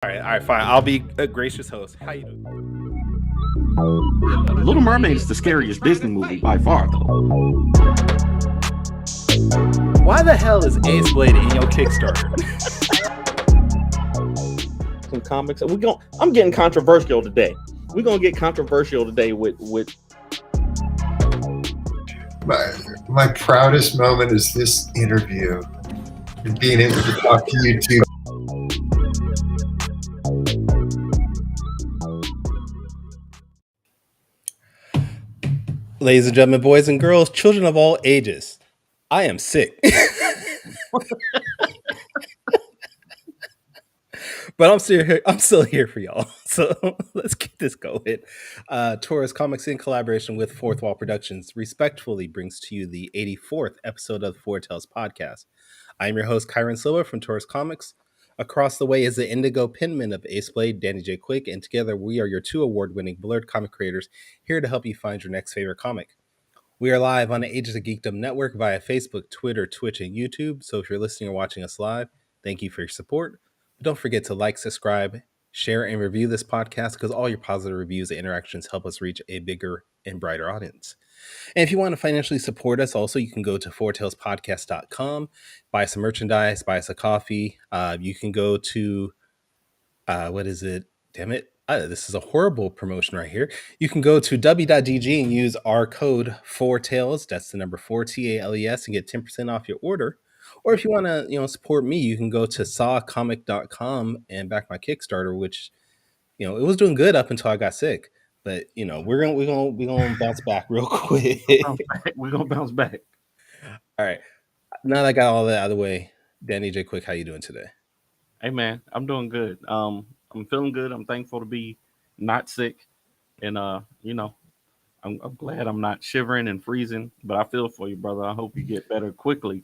All right, fine. I'll be a gracious host. How you doing? Little Mermaid is the scariest Disney movie by far, though. Why the hell is Ace Blade in your Kickstarter? Some comics. I'm getting controversial today. We're gonna get controversial today with. My proudest moment is this interview and being able to talk to you two. Ladies and gentlemen, boys and girls, children of all ages, I am sick. But I'm still here for y'all. So let's get this going. Taurus Comics in collaboration with Fourth Wall Productions respectfully brings to you the 84th episode of the Four Tales podcast. I'm your host, Kyron Silva from Taurus Comics. Across the way is the Indigo Penman of Ace Blade, Danny J. Quick, and together we are your two award-winning Blurred comic creators here to help you find your next favorite comic. We are live on the Ages of Geekdom network via Facebook, Twitter, Twitch, and YouTube. So if you're listening or watching us live, thank you for your support. But don't forget to like, subscribe, share, and review this podcast because all your positive reviews and interactions help us reach a bigger and brighter audience. And if you want to financially support us, also, you can go to fourtalespodcast.com, buy some merchandise, buy us a coffee. You can go to, what is it? Damn it. This is a horrible promotion right here. You can go to w.dg and use our code 4TALES. That's the number 4TALES and get 10% off your order. Or if you want to, support me, you can go to sawcomic.com and back my Kickstarter, which, it was doing good up until I got sick. But we're gonna bounce back real quick. We're gonna bounce back. All right. Now that I got all that out of the way, Danny J. Quick, how you doing today? Hey man, I'm doing good. I'm feeling good. I'm thankful to be not sick, and I'm glad I'm not shivering and freezing. But I feel for you, brother. I hope you get better quickly.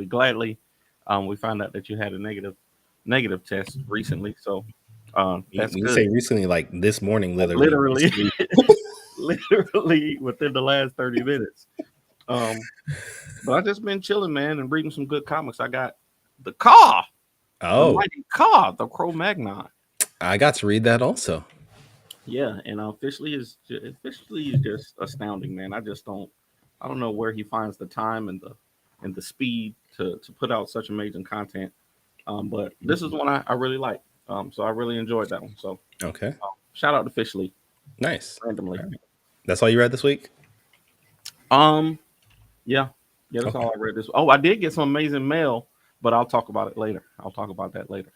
Gladly. We found out that you had a negative test recently, so that's you good. say recently, like this morning, literally within the last 30 minutes. But I just been chilling, man, and reading some good comics. I got the Car. Oh, the mighty Car, the Cro-Magnon. I got to read that also. Yeah, and officially is just astounding, man. I don't know where he finds the time and the speed to put out such amazing content. But this is one I really like. So I really enjoyed that one. So okay, shout out to Officially. Nice. Randomly. Right. That's all you read this week? Yeah, that's all I read this. Oh, I did get some amazing mail, but I'll talk about it later. I'll talk about that later.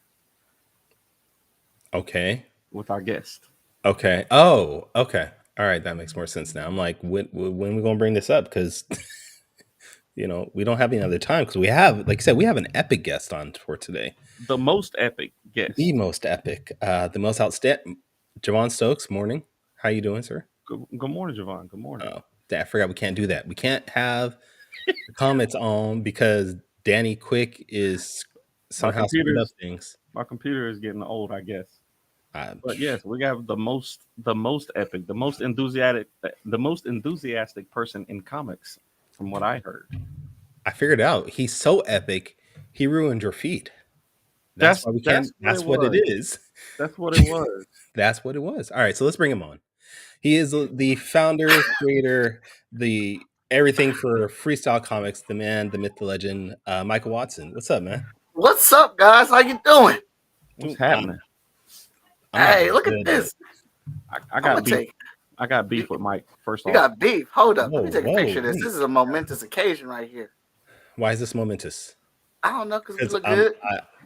Okay. With our guest. Okay. Oh, okay. All right, that makes more sense now. I'm like, when are we gonna bring this up? Because we don't have any other time because we have, like you said, we have an epic guest on for today. The most epic guest. The most epic. The most outstanding. Javon Stokes, morning. How you doing, sir? Good morning, Javon. Good morning. Oh, I forgot we can't do that. We can't have the comments on because Danny Quick is somehow screwing up things. My computer is getting old, I guess. But yes, we have the most epic, the most enthusiastic person in comics, from what I heard. I figured it out. He's so epic, he ruined your feed. That's why we can't. That's what it is. That's what it was. That's what it was. All right, so let's bring him on. He is the founder, creator, the everything for Freestyle Komics, the man, the myth, the legend, Michael Watson. What's up, man? What's up, guys? How you doing? What's happening? Hey, look at this. I got beef. I got beef with Mike. First off, you got beef. Hold up. Let me take a picture of this. This is a momentous occasion right here. Why is this momentous? I don't know, because we look good.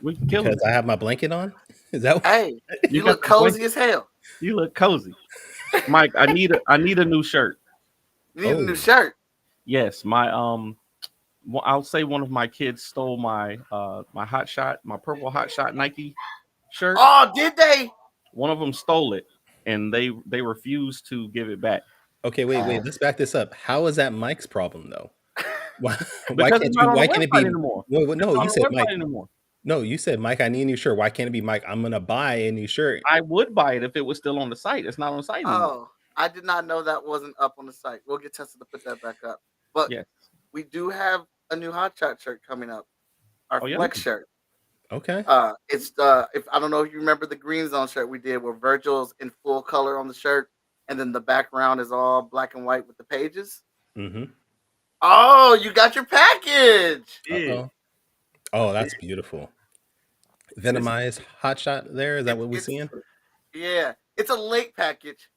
We can kill because I have my blanket on. Is that? Hey, you look cozy as hell. You look cozy, Mike. I need a new shirt. You need a new shirt. Yes, my I'll say one of my kids stole my my purple Hot Shot Nike shirt. Oh, did they? One of them stole it, and they refused to give it back. Okay, wait. Let's back this up. How is that Mike's problem though? Why can't it be anymore? No, you said Mike. Anymore. No, you said Mike. I need a new shirt. Why can't it be Mike? I'm gonna buy a new shirt. I would buy it if it was still on the site. It's not on the site anymore. Oh, I did not know that wasn't up on the site. We'll get tested to put that back up. But yes, we do have a new Hot Shot shirt coming up. Our flex shirt. Okay. It's if I don't know if you remember the Green Zone shirt we did, where Virgil's in full color on the shirt, and then the background is all black and white with the pages. Mm-hmm. Oh, you got your package. Yeah. Uh-oh. Oh, that's beautiful. This Venomized hotshot there. Is that what we're It's seeing? yeah, it's a late package.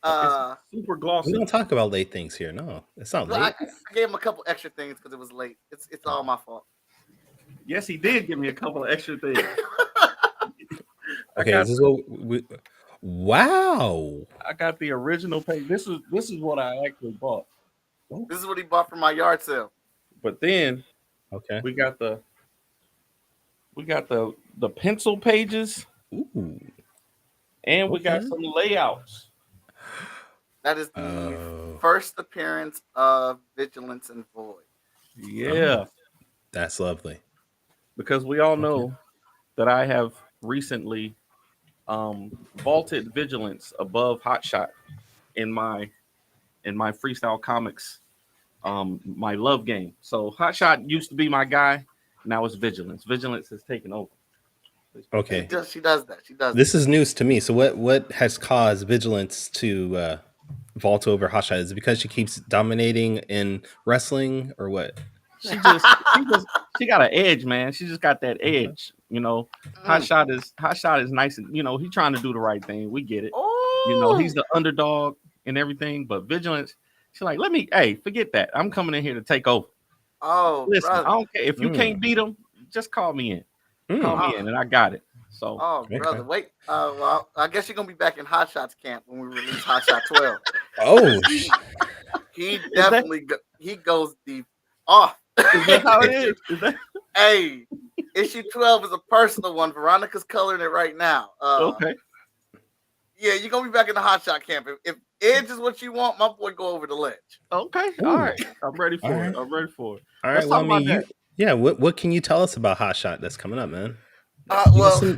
it's Uh, super We glossy. don't talk about late things here. No, it's not well, I, late. I gave him a couple extra things because it was late. It's all my fault. Yes, he did give me a couple of extra things. I Okay, is got this what we? Wow. I got the original page. This is what I actually bought. Oh. This is what he bought from my yard sale. But then Okay. we got the pencil pages, Ooh. and we got Okay. some layouts. That is the Oh, first appearance of Vigilance and Void. Yeah, that's lovely. because we all Okay. know that I have recently vaulted vigilance above hotshot in my freestyle comics, my love game. So hotshot used to be my guy. Now it's vigilance. Vigilance has taken over. Okay. She does that. She does. This is news to me. So what has caused Vigilance to vault over Hotshot? Is it because she keeps dominating in wrestling or what? She just she got an edge, man. She just got that Okay. edge. You know, Mm. hot shot is nice, and he trying to do the right thing. We get it. He's Oh, the underdog and everything, but vigilance. She's like, hey, forget that. I'm coming in here to take over. oh, Listen, I brother. don't care if you Mm. can't beat them. Just call me in. Call Mm. me Oh, in, and I got it. So oh, Okay. brother. Wait. Well, I guess you're gonna be back in Hot Shots camp when we release Hot Shot 12. Oh, He is that definitely he goes deep off. is that how it is? Is that Hey, issue 12 is a personal one. Veronica's coloring it right now. okay? Yeah, you're gonna be back in the hot shot camp. If edge is what you want, my boy go over the ledge. Okay, all ooh. right. I'm ready All for it. right. I'm ready for it. All Let's right. Well, talk I mean, about that. yeah. What can you tell us about Hotshot that's coming up, man? Uh, Give us well,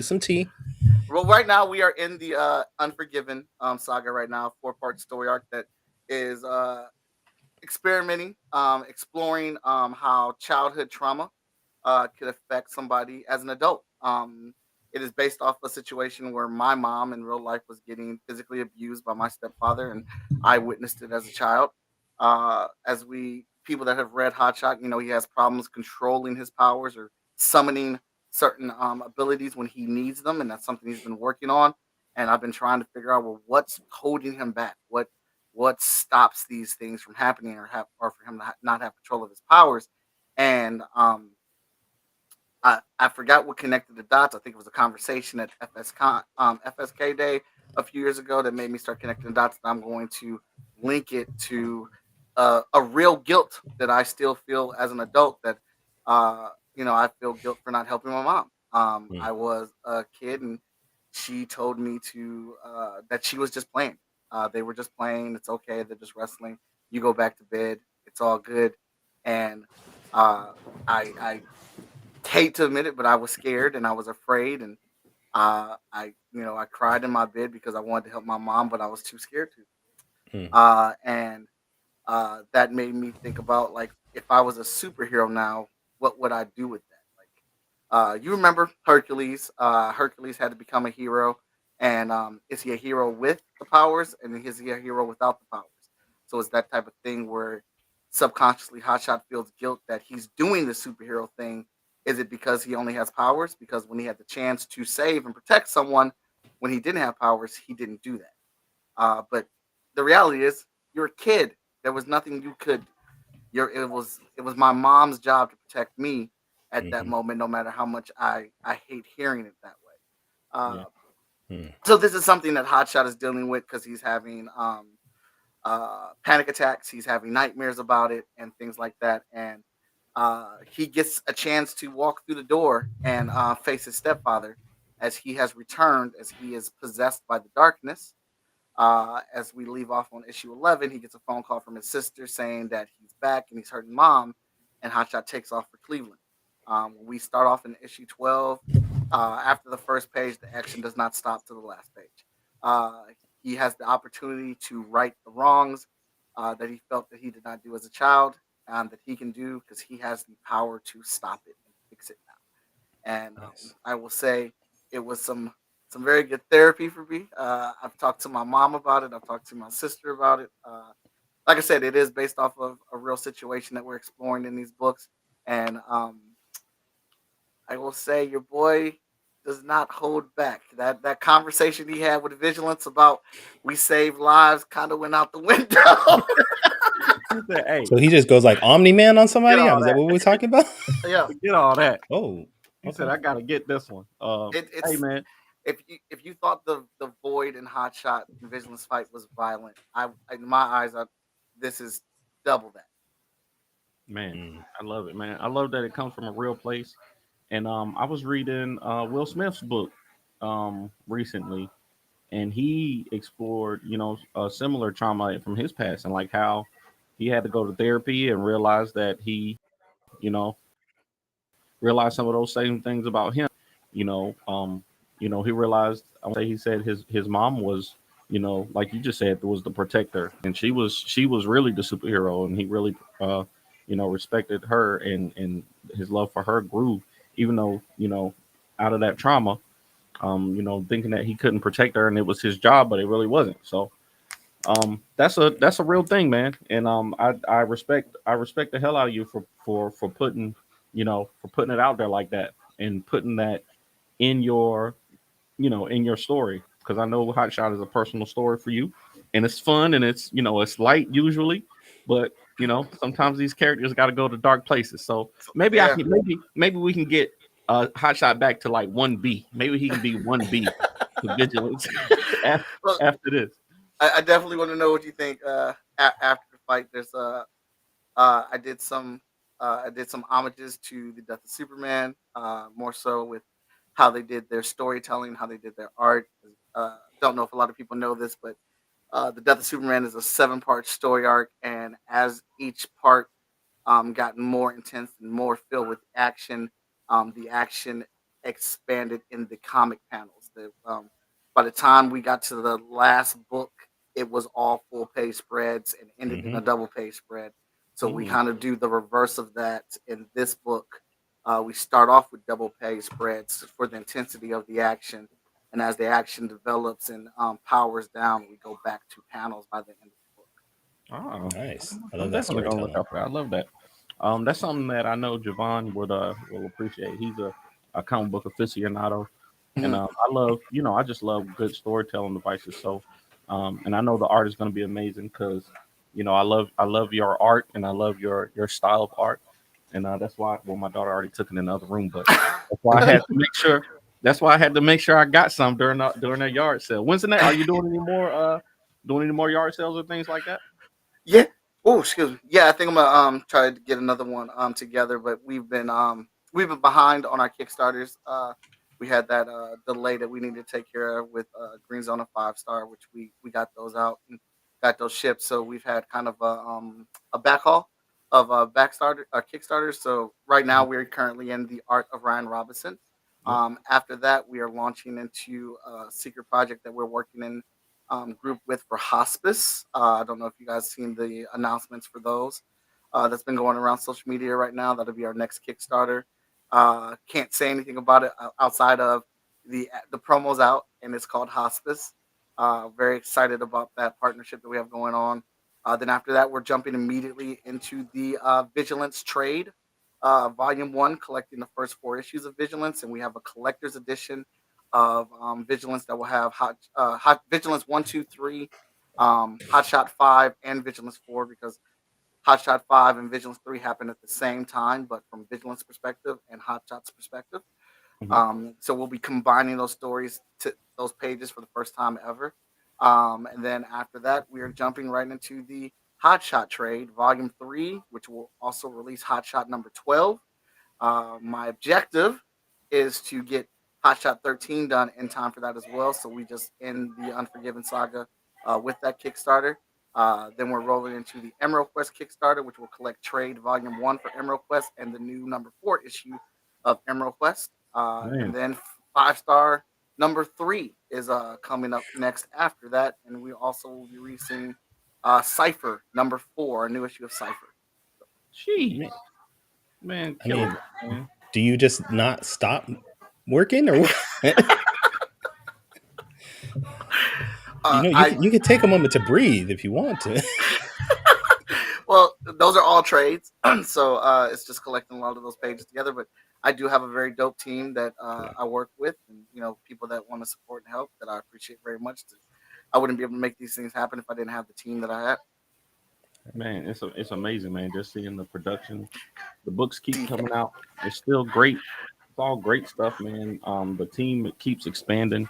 some tea. well, right now we are in the Unforgiven saga right now, 4-part story arc that is experimenting, exploring how childhood trauma could affect somebody as an adult. It is based off a situation where my mom in real life was getting physically abused by my stepfather, and I witnessed it as a child. As we people that have read Hotshot, he has problems controlling his powers or summoning certain abilities when he needs them, and that's something he's been working on. And I've been trying to figure out, well, what's holding him back, what stops these things from happening, or for him to not have control of his powers. And I forgot what connected the dots. I think it was a conversation at FSK Day a few years ago that made me start connecting the dots. And I'm going to link it to a real guilt that I still feel as an adult. That I feel guilt for not helping my mom. Mm. I was a kid, and she told me to that she was just playing. They were just playing. It's okay. They're just wrestling. You go back to bed. It's all good. And I hate to admit it, but I was scared and I was afraid, and I cried in my bed because I wanted to help my mom, but I was too scared to. Mm. And That made me think about, like, if I was a superhero now, what would I do with that? Like, you remember Hercules? Hercules had to become a hero, and is he a hero with the powers, and is he a hero without the powers? So it's that type of thing where subconsciously Hotshot feels guilt that he's doing the superhero thing. Is it because he only has powers? Because when he had the chance to save and protect someone when he didn't have powers, he didn't do that. But the reality is, you're a kid. There was nothing you could. It was my mom's job to protect me at that Mm-hmm. moment, no matter how much I hate hearing it that way. Yeah. Uh, Mm. so this is something that Hotshot is dealing with because he's having panic attacks. He's having nightmares about it and things like that. And he gets a chance to walk through the door and face his stepfather as he has returned, as he is possessed by the darkness. As we leave off on issue 11, he gets a phone call from his sister saying that he's back and he's hurting mom, and Hotshot takes off for Cleveland. We start off in issue 12. After the first page, the action does not stop to the last page. Uh, he has the opportunity to right the wrongs that he felt that he did not do as a child, that he can do because he has the power to stop it and fix it now. and Nice. I will say it was some very good therapy for me. I've talked to my mom about it. I've talked to my sister about it. Like I said, it is based off of a real situation that we're exploring in these books, and I will say your boy does not hold back. That conversation he had with Vigilance about we save lives kind of went out the window. He said, "Hey, So he just goes like Omni Man on Get somebody. all Is that that. what we're talking about? Yeah, forget all that." Oh, He said, okay. "I gotta get this one." Hey it's man, if you thought the Void and Hotshot and Vigilance fight was violent, in my eyes, this is double that. man, Mm. I love it, man. I love that it comes from a real place. And I was reading Will Smith's book recently, and he explored, a similar trauma from his past and like how he had to go to therapy and realize that you know, realized some of those same things about him. You know, um, he realized. I want to say he said his mom was, like you just said, was the protector, and she was really the superhero, and he really, respected her, and his love for her grew, even though out of that trauma, thinking that he couldn't protect her, and it was his job, but it really wasn't. So that's a real thing, man. And I respect the hell out of you for putting for putting it out there like that and putting that in your story, because I know Hot Shot is a personal story for you, and it's fun, and it's light usually, but sometimes these characters got to go to dark places. So So, maybe I yeah. can maybe we can get Hot Shot back to like 1B. Maybe he can be 1B to vigilance after, Well, after this. I definitely want to know what you think. After the fight, there's I did some homages to the Death of Superman, more so with how they did their storytelling, how they did their art. Don't know if a lot of people know this, but the Death of Superman is a 7-part story arc, and as each part gotten more intense and more filled with action. The action expanded in the comic panels. By the time we got to the last book, it was all full page spreads and ended in Mm-hmm. a double page spread. So we Mm. kind of do the reverse of that in this book. We start off with double page spreads for the intensity of the action. And as the action develops and powers down, we go back to panels by the end of the book. Oh, Nice. I I'm love that definitely gonna look storytelling. out for that. I love that. That's something that I know Javon will appreciate. He's a comic book aficionado, and Mhm. I just love good storytelling devices. So, and I know the art is gonna be amazing because, I love your art and I love your style of art, and that's why. Well, my daughter already took it in the other room, but that's why I had to make sure. That's why I had to make sure I got some during that yard sale. When's the next? Are you doing any more yard sales or things like that? Yeah. Oh, excuse me. Yeah, I think I'm gonna try to get another one together, but we've been behind on our Kickstarters. We had that delay that we needed to take care of with Green Zone and 5 Star, which we got those out and got those shipped. So we've had kind of a backhaul of backstarter Kickstarters. So right now we're currently in the Art of Ryan Robinson. Yep. After that, we are launching into a secret project that we're working in group with for hospice. I don't know if you guys seen the announcements for those. That's been going around social media right now. That'll be our next Kickstarter. Can't say anything about it outside of the promos out, and it's called Hospice. Very excited about that partnership that we have going on. Then after that, we're jumping immediately into the Vigilance trade, Volume One, collecting the first 4 issues of Vigilance, and we have a collector's edition of Vigilance that will have hot Vigilance 1, 2, 3, Hot Shot 5, and Vigilance 4, because Hot Shot 5 and Vigilance 3 happen at the same time, but from Vigilance perspective and Hot Shot's perspective. Mhm. So we'll be combining those stories to those pages for the first time ever. And then after that, we are jumping right into the Hot Shot trade, Volume 3, which will also release Hot Shot number 12. My objective is to get Hot Shot 13 done in time for that as well. So we just end the Unforgiven saga with that Kickstarter. Then we're rolling into the Emerald Quest Kickstarter, which will collect Trade Volume 1 for Emerald Quest and the new number 4 issue of Emerald Quest. And Man, then 5 Star number 3 is coming up next after that. And we also will be releasing Cypher number 4, a new issue of Cypher. jeez, Man, man, I killing mean, it, man. do you just not stop working or what? You could take a moment to breathe if you want to. Well, those are all trades, so it's just collecting a lot of those pages together. But I do have a very dope team that I work with, and people that want to support and help that I appreciate very much. I wouldn't be able to make these things happen if I didn't have the team that I have. Man, it's amazing, man. Just seeing the production, the books keep coming out. It's still great. It's all great stuff, man. The team keeps expanding,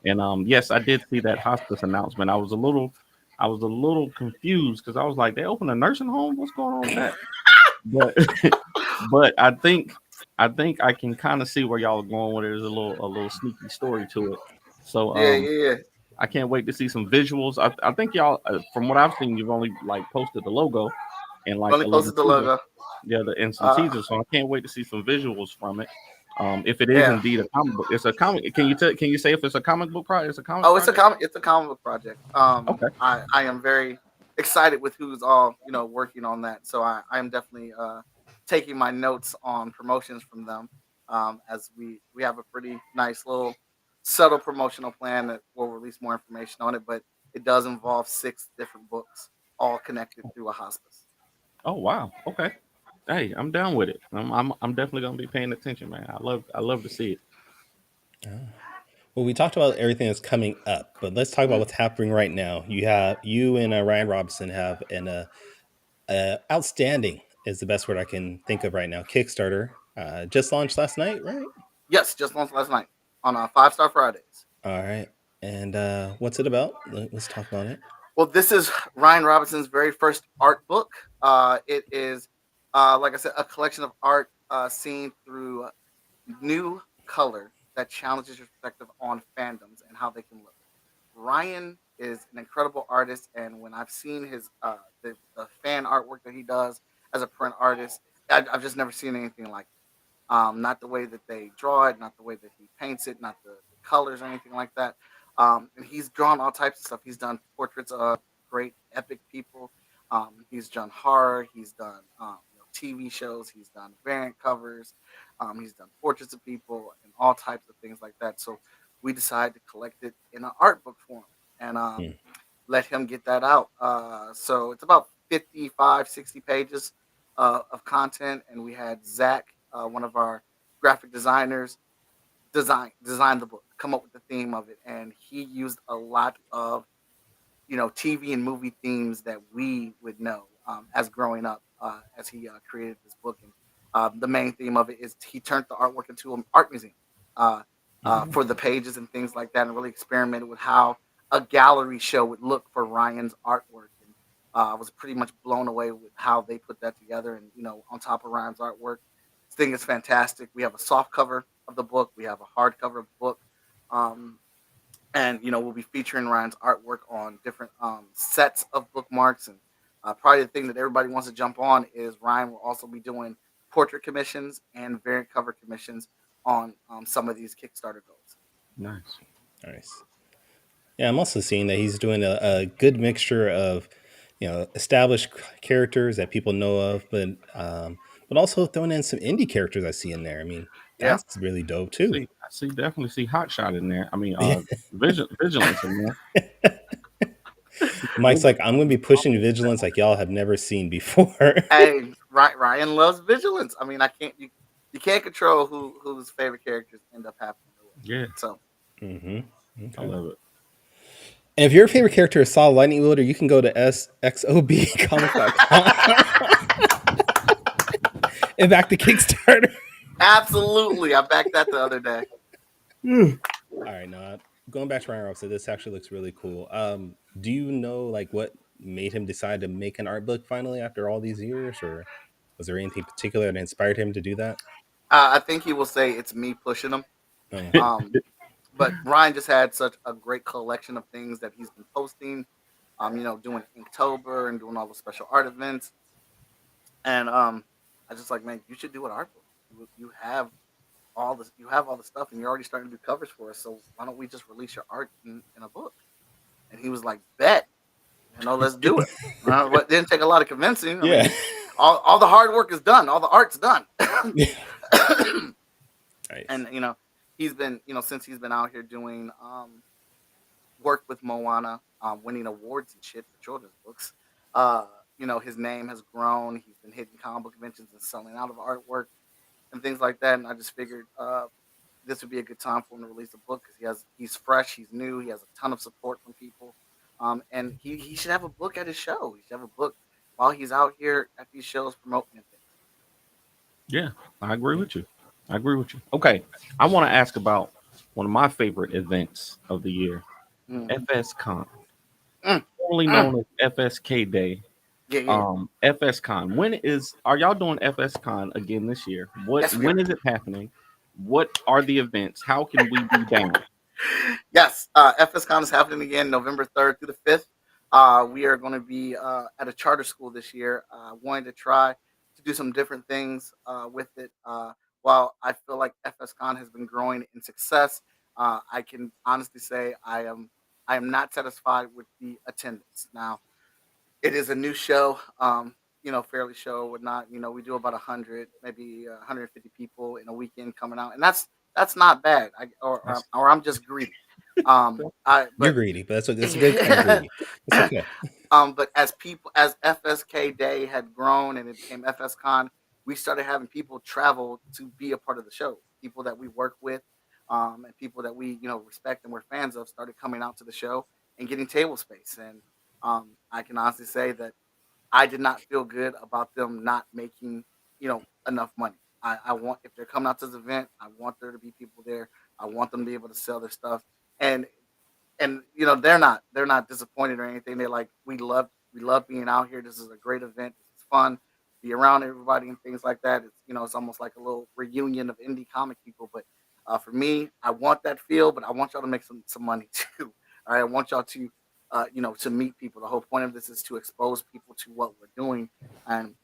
and yes, I did see that hospice announcement. I was a little confused because I was like, they opened a nursing home. What's going on with that? But but I think I can kind of see where y'all are going with it. There's a little sneaky story to it. So Yeah. I can't wait to see some visuals. I think y'all, from what I've seen, you've only like posted the logo and like Only a little posted the teaser. logo. Yeah, and some teasers. So I can't wait to see some visuals from it. If it is Yeah. indeed a comic book, it's a comic. Can you say if it's a comic book project? It's a comic. Oh, project? it's a comic book project. Okay. I am very excited with who's all working on that. So I am definitely taking my notes on promotions from them. As we have a pretty nice little subtle promotional plan that will release more information on it, but it does involve 6 different books, all connected through a hospice. Oh wow. Okay. Hey, I'm down with it. I'm definitely gonna be paying attention, man. I love to see it. Well, we talked about everything that's coming up, but let's talk about what's happening right now. You and Ryan Robinson have an outstanding is the best word I can think of right now. Kickstarter just launched last night, right? Yes, just launched last night on 5-Star Fridays. All right. And what's it about? Let's talk about it. Well, this is Ryan Robinson's very first art book. It is, like I said, a collection of art seen through new color that challenges your perspective on fandoms and how they can look. Ryan is an incredible artist, and when I've seen his the fan artwork that he does as a print artist, I've just never seen anything like it. Not the way that they draw it, not the way that he paints it, not the colors or anything like that. And he's drawn all types of stuff. He's done portraits of great epic people. He's done horror. He's done TV shows. He's done variant covers. He's done portraits of people and all types of things like that. So we decided to collect it in an art book form and let him get that out. So it's about 55, 60 pages of content. And we had Zach, one of our graphic designers, design the book, come up with the theme of it. And he used a lot of, TV and movie themes that we would know as growing up as he created this book. And the main theme of it is he turned the artwork into an art museum for the pages and things like that, and really experimented with how a gallery show would look for Ryan's artwork. And I was pretty much blown away with how they put that together. And, on top of Ryan's artwork, this thing is fantastic. We have a soft cover of the book. We have a hard cover of the book. And we'll be featuring Ryan's artwork on different sets of bookmarks. And probably the thing that everybody wants to jump on is Ryan will also be doing portrait commissions and variant cover commissions on some of these Kickstarter goals. Nice. Yeah, I'm also seeing that he's doing a good mixture of, established characters that people know of, but also throwing in some indie characters I see in there. I mean, that's really dope too. I definitely see Hotshot in there. I mean, Vigilance in there. Mike's like, I'm going to be pushing Vigilance like y'all have never seen before. Hey, Ryan loves Vigilance. I mean, you can't control whose favorite characters end up happening. Yeah. So. Okay. I love it. And if your favorite character is Saw Lightning Wielder, you can go to xobcomic.com and back to Kickstarter. Absolutely. I backed that the other day. All right, now going back to Ryan Robinson, this actually looks really cool. Do you know like what made him decide to make an art book finally after all these years, or was there anything particular that inspired him to do that? I think he will say it's me pushing him. But Ryan just had such a great collection of things that he's been posting, doing Inktober and doing all the special art events. And I just like, man, you should do an art book. You have all this, the stuff, and you're already starting to do covers for us. So why don't we just release your art in a book? And he was like, bet, let's do it. But it didn't take a lot of convincing. I mean, all the hard work is done. All the art's done. Nice. And he's been since he's been out here doing work with Moana, winning awards and shit for children's books. His name has grown. He's been hitting comic book conventions and selling out of artwork and things like that. And I just figured this would be a good time for him to release a book because he's fresh, he's new, he has a ton of support from people, and he should have a book at his show. He should have a book while he's out here at these shows promoting things. Yeah, I agree with you. I agree with you. Okay, I want to ask about one of my favorite events of the year, Mm, FS Con, mm, formerly mm. known as FSK Day. Yeah. FS Con. Are y'all doing FS Con again this year? Yes, we are. When is it happening? What are the events? How can we be down? Yes, FSCon is happening again November 3rd through the 5th. We are going to be at a charter school this year, wanting to try to do some different things with it. While I feel like FSCon has been growing in success, I can honestly say I am not satisfied with the attendance. Now, it is a new show, fairly show would not, we do about 100, maybe 150 people in a weekend coming out, and that's not bad. Or I'm just greedy. You're But greedy, but that's a good kind of greedy. It's okay. but as FSK Day had grown and it became FSCon, we started having people travel to be a part of the show. People that we work with, and people that we respect and we're fans of started coming out to the show and getting table space. And I can honestly say that I did not feel good about them not making enough money. I want, if they're coming out to this event, I want there to be people there. I want them to be able to sell their stuff. And they're not disappointed or anything. They're like, we love being out here. This is a great event. It's fun, be around everybody and things like that. It's almost like a little reunion of indie comic people. But for me, I want that feel, but I want y'all to make some money too. All right, I want y'all to to meet people. The whole point of this is to expose people to what we're doing. And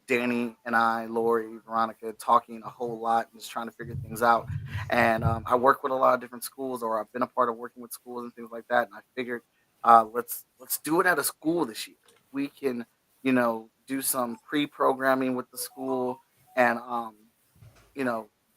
Danny and I, Lori, Veronica, talking a whole lot and just trying to figure things out. And I work with a lot of different schools, or I've been a part of working with schools and things like that. And I figured, let's do it at a school this year. If we can, do some pre-programming with the school and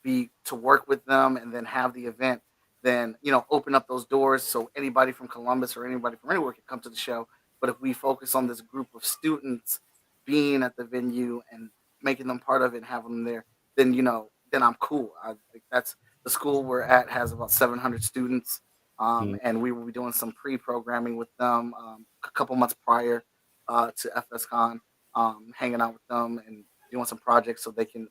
be to work with them and then have the event, then open up those doors so anybody from Columbus or anybody from anywhere can come to the show. But if we focus on this group of students being at the venue and making them part of it and having them there, then I'm cool. I think that's the school we're at has about 700 students, Mm, and we will be doing some pre-programming with them a couple months prior to FSCon, hanging out with them and doing some projects so they can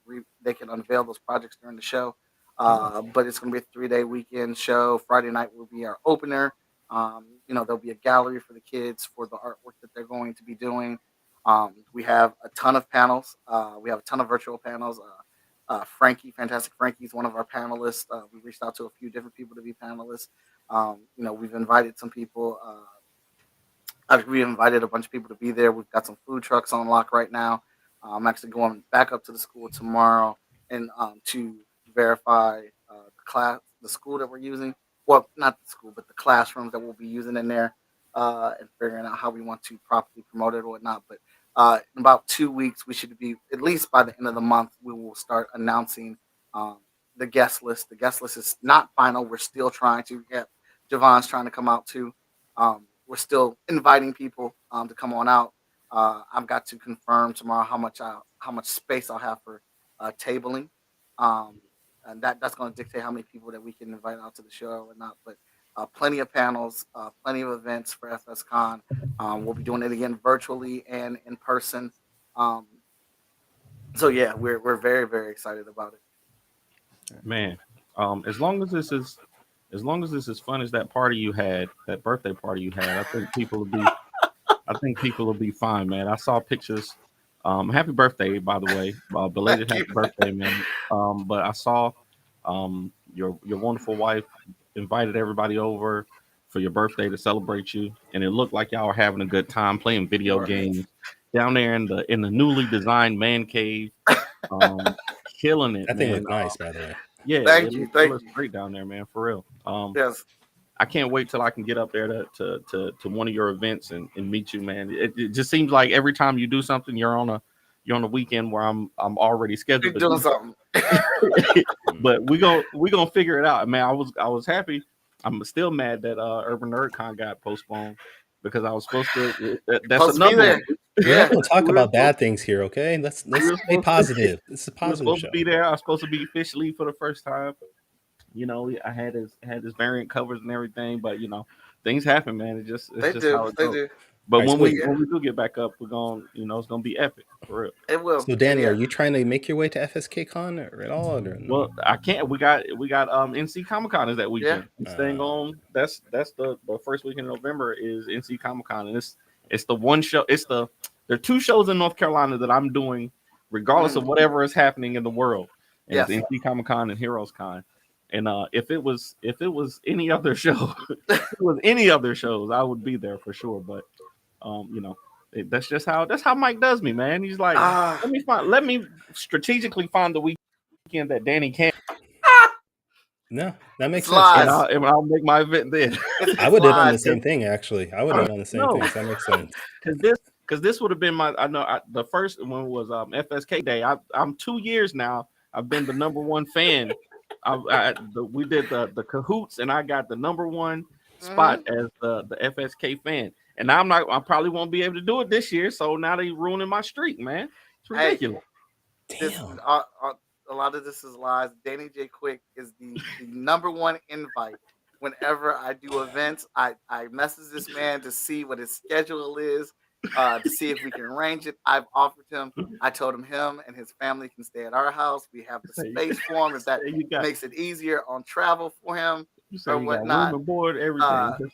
unveil those projects during the show. But it's going to be a 3-day weekend show. Friday night will be our opener. There'll be a gallery for the kids for the artwork that they're going to be doing. We have a ton of panels. We have a ton of virtual panels. Frankie, Fantastic Frankie, is one of our panelists. We reached out to a few different people to be panelists. We've invited some people. We invited a bunch of people to be there. We've got some food trucks on lock right now. I'm actually going back up to the school tomorrow and to verify the school that we're using. Well, not the school, but the classrooms that we'll be using in there, and figuring out how we want to properly promote it or whatnot. But in about 2 weeks, we should be, at least by the end of the month, we will start announcing um, the guest list. The guest list is not final. We're still trying to get Javon's trying to come out too. We're still inviting people to come on out. I've got to confirm tomorrow how much space I'll have for tabling, um, and that's going to dictate how many people that we can invite out to the show or not. But plenty of panels, plenty of events for FSCon. We'll be doing it again virtually and in person. Um, so yeah, we're very very excited about it. man, as long as this is fun as that party you had, that birthday party you had, I think people will be fine, man. I saw pictures. Happy birthday, by the way. Belated Thank you. happy birthday, man. But I saw your wonderful wife invited everybody over for your birthday to celebrate you, and it looked like y'all were having a good time playing video Right. games down there in the newly designed man cave. Um, Killing it, That thing man. looked nice, by the way. Yeah, Thank you. it Thank looks you. great down there, man. For real. Yes. I can't wait till I can get up there to one of your events and meet you, man. It just seems like every time you do something, you're on you're on the weekend where I'm already scheduled You're to doing do something. but we gonna figure it out. Man, I was happy. I'm still mad that Urban NerdCon got postponed because I was supposed to. That's Supposed to be another there. one. We're Yeah. not going to talk We were about supposed- bad things here, okay? Let's we were stay supposed to- positive. This is a We were positive supposed show. to be there. I was supposed to be officially for the first time. You know, I had his variant covers and everything, but you know, things happen, man. It's They just do. how it They goes. do. But Alright, when we do get back up, we're gonna, you know, it's gonna be epic for real. It will. So Danny, Yeah. are you trying to make your way to FSK Con or at all? Or no? Well, I can't. We got NC Comic Con is that weekend. It's staying on. That's the first weekend in November is NC Comic Con, and it's the one show. There are two shows in North Carolina that I'm doing, regardless of whatever is happening in the world. And Yes. it's NC Comic Con and Heroes Con. And if it was any other show, if it was any other shows, I would be there for sure. But you know, that's how Mike does me, man. He's like, let me strategically find the weekend that Danny can. No, that makes It's sense. lies. And I'll make my event then. I would have done the lies. same thing, actually. I would have done the same thing. So that makes sense. Because this would have been the first one was FSK Day. I'm 2 years now. I've been the number one fan. We did the cahoots, and I got the number one spot as the FSK fan. And now I probably won't be able to do it this year. So now they ruining my streak, man. It's ridiculous. Damn. A lot of this is lies. Danny J. Quick is the number one invite. Whenever I do events, I message this man to see what his schedule is, to see if we can arrange it. I've offered him. I told him and his family can stay at our house. We have the space for him if that makes it easier on travel for him or whatnot. Room and board, everything.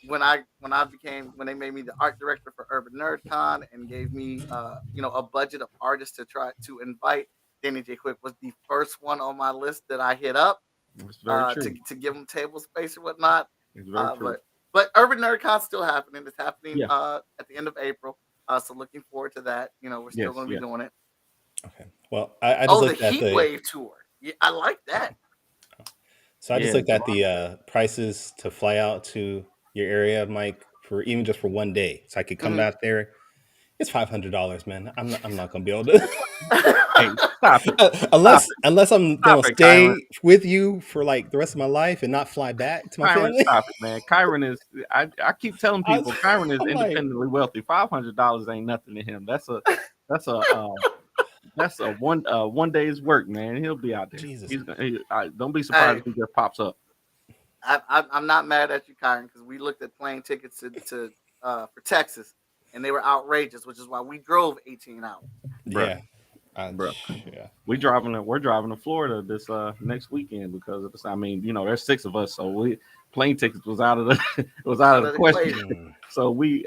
When they made me the art director for Urban NerdCon and gave me a budget of artists to try to invite, Danny J. Quick was the first one on my list that I hit up to give him table space or whatnot. It's very true. But Urban NerdCon's still happening. It's happening at the end of April. So looking forward to that. You know, we're still going to be doing it. Okay. Well, I just looked the at Heat Wave tour. Yeah, I like that. So I just looked at the prices to fly out to your area, Mike, for even just for one day, so I could come out there. It's $500, man. I'm not gonna be able to. Hey, stop it. Unless I'm gonna stay with you for like the rest of my life and not fly back to my family. Stop it, man. Kyron is. I keep telling people Kyron is independently wealthy. $500 ain't nothing to him. That's a one day's work, man. He'll be out there. Jesus. Don't be surprised if he just pops up. I'm not mad at you, Kyron, because we looked at plane tickets to for Texas, and they were outrageous, which is why we drove 18 hours. Yeah. We're driving to Florida this next weekend because of this. I mean, you know, there's 6 of us, so plane tickets was out of the question. So we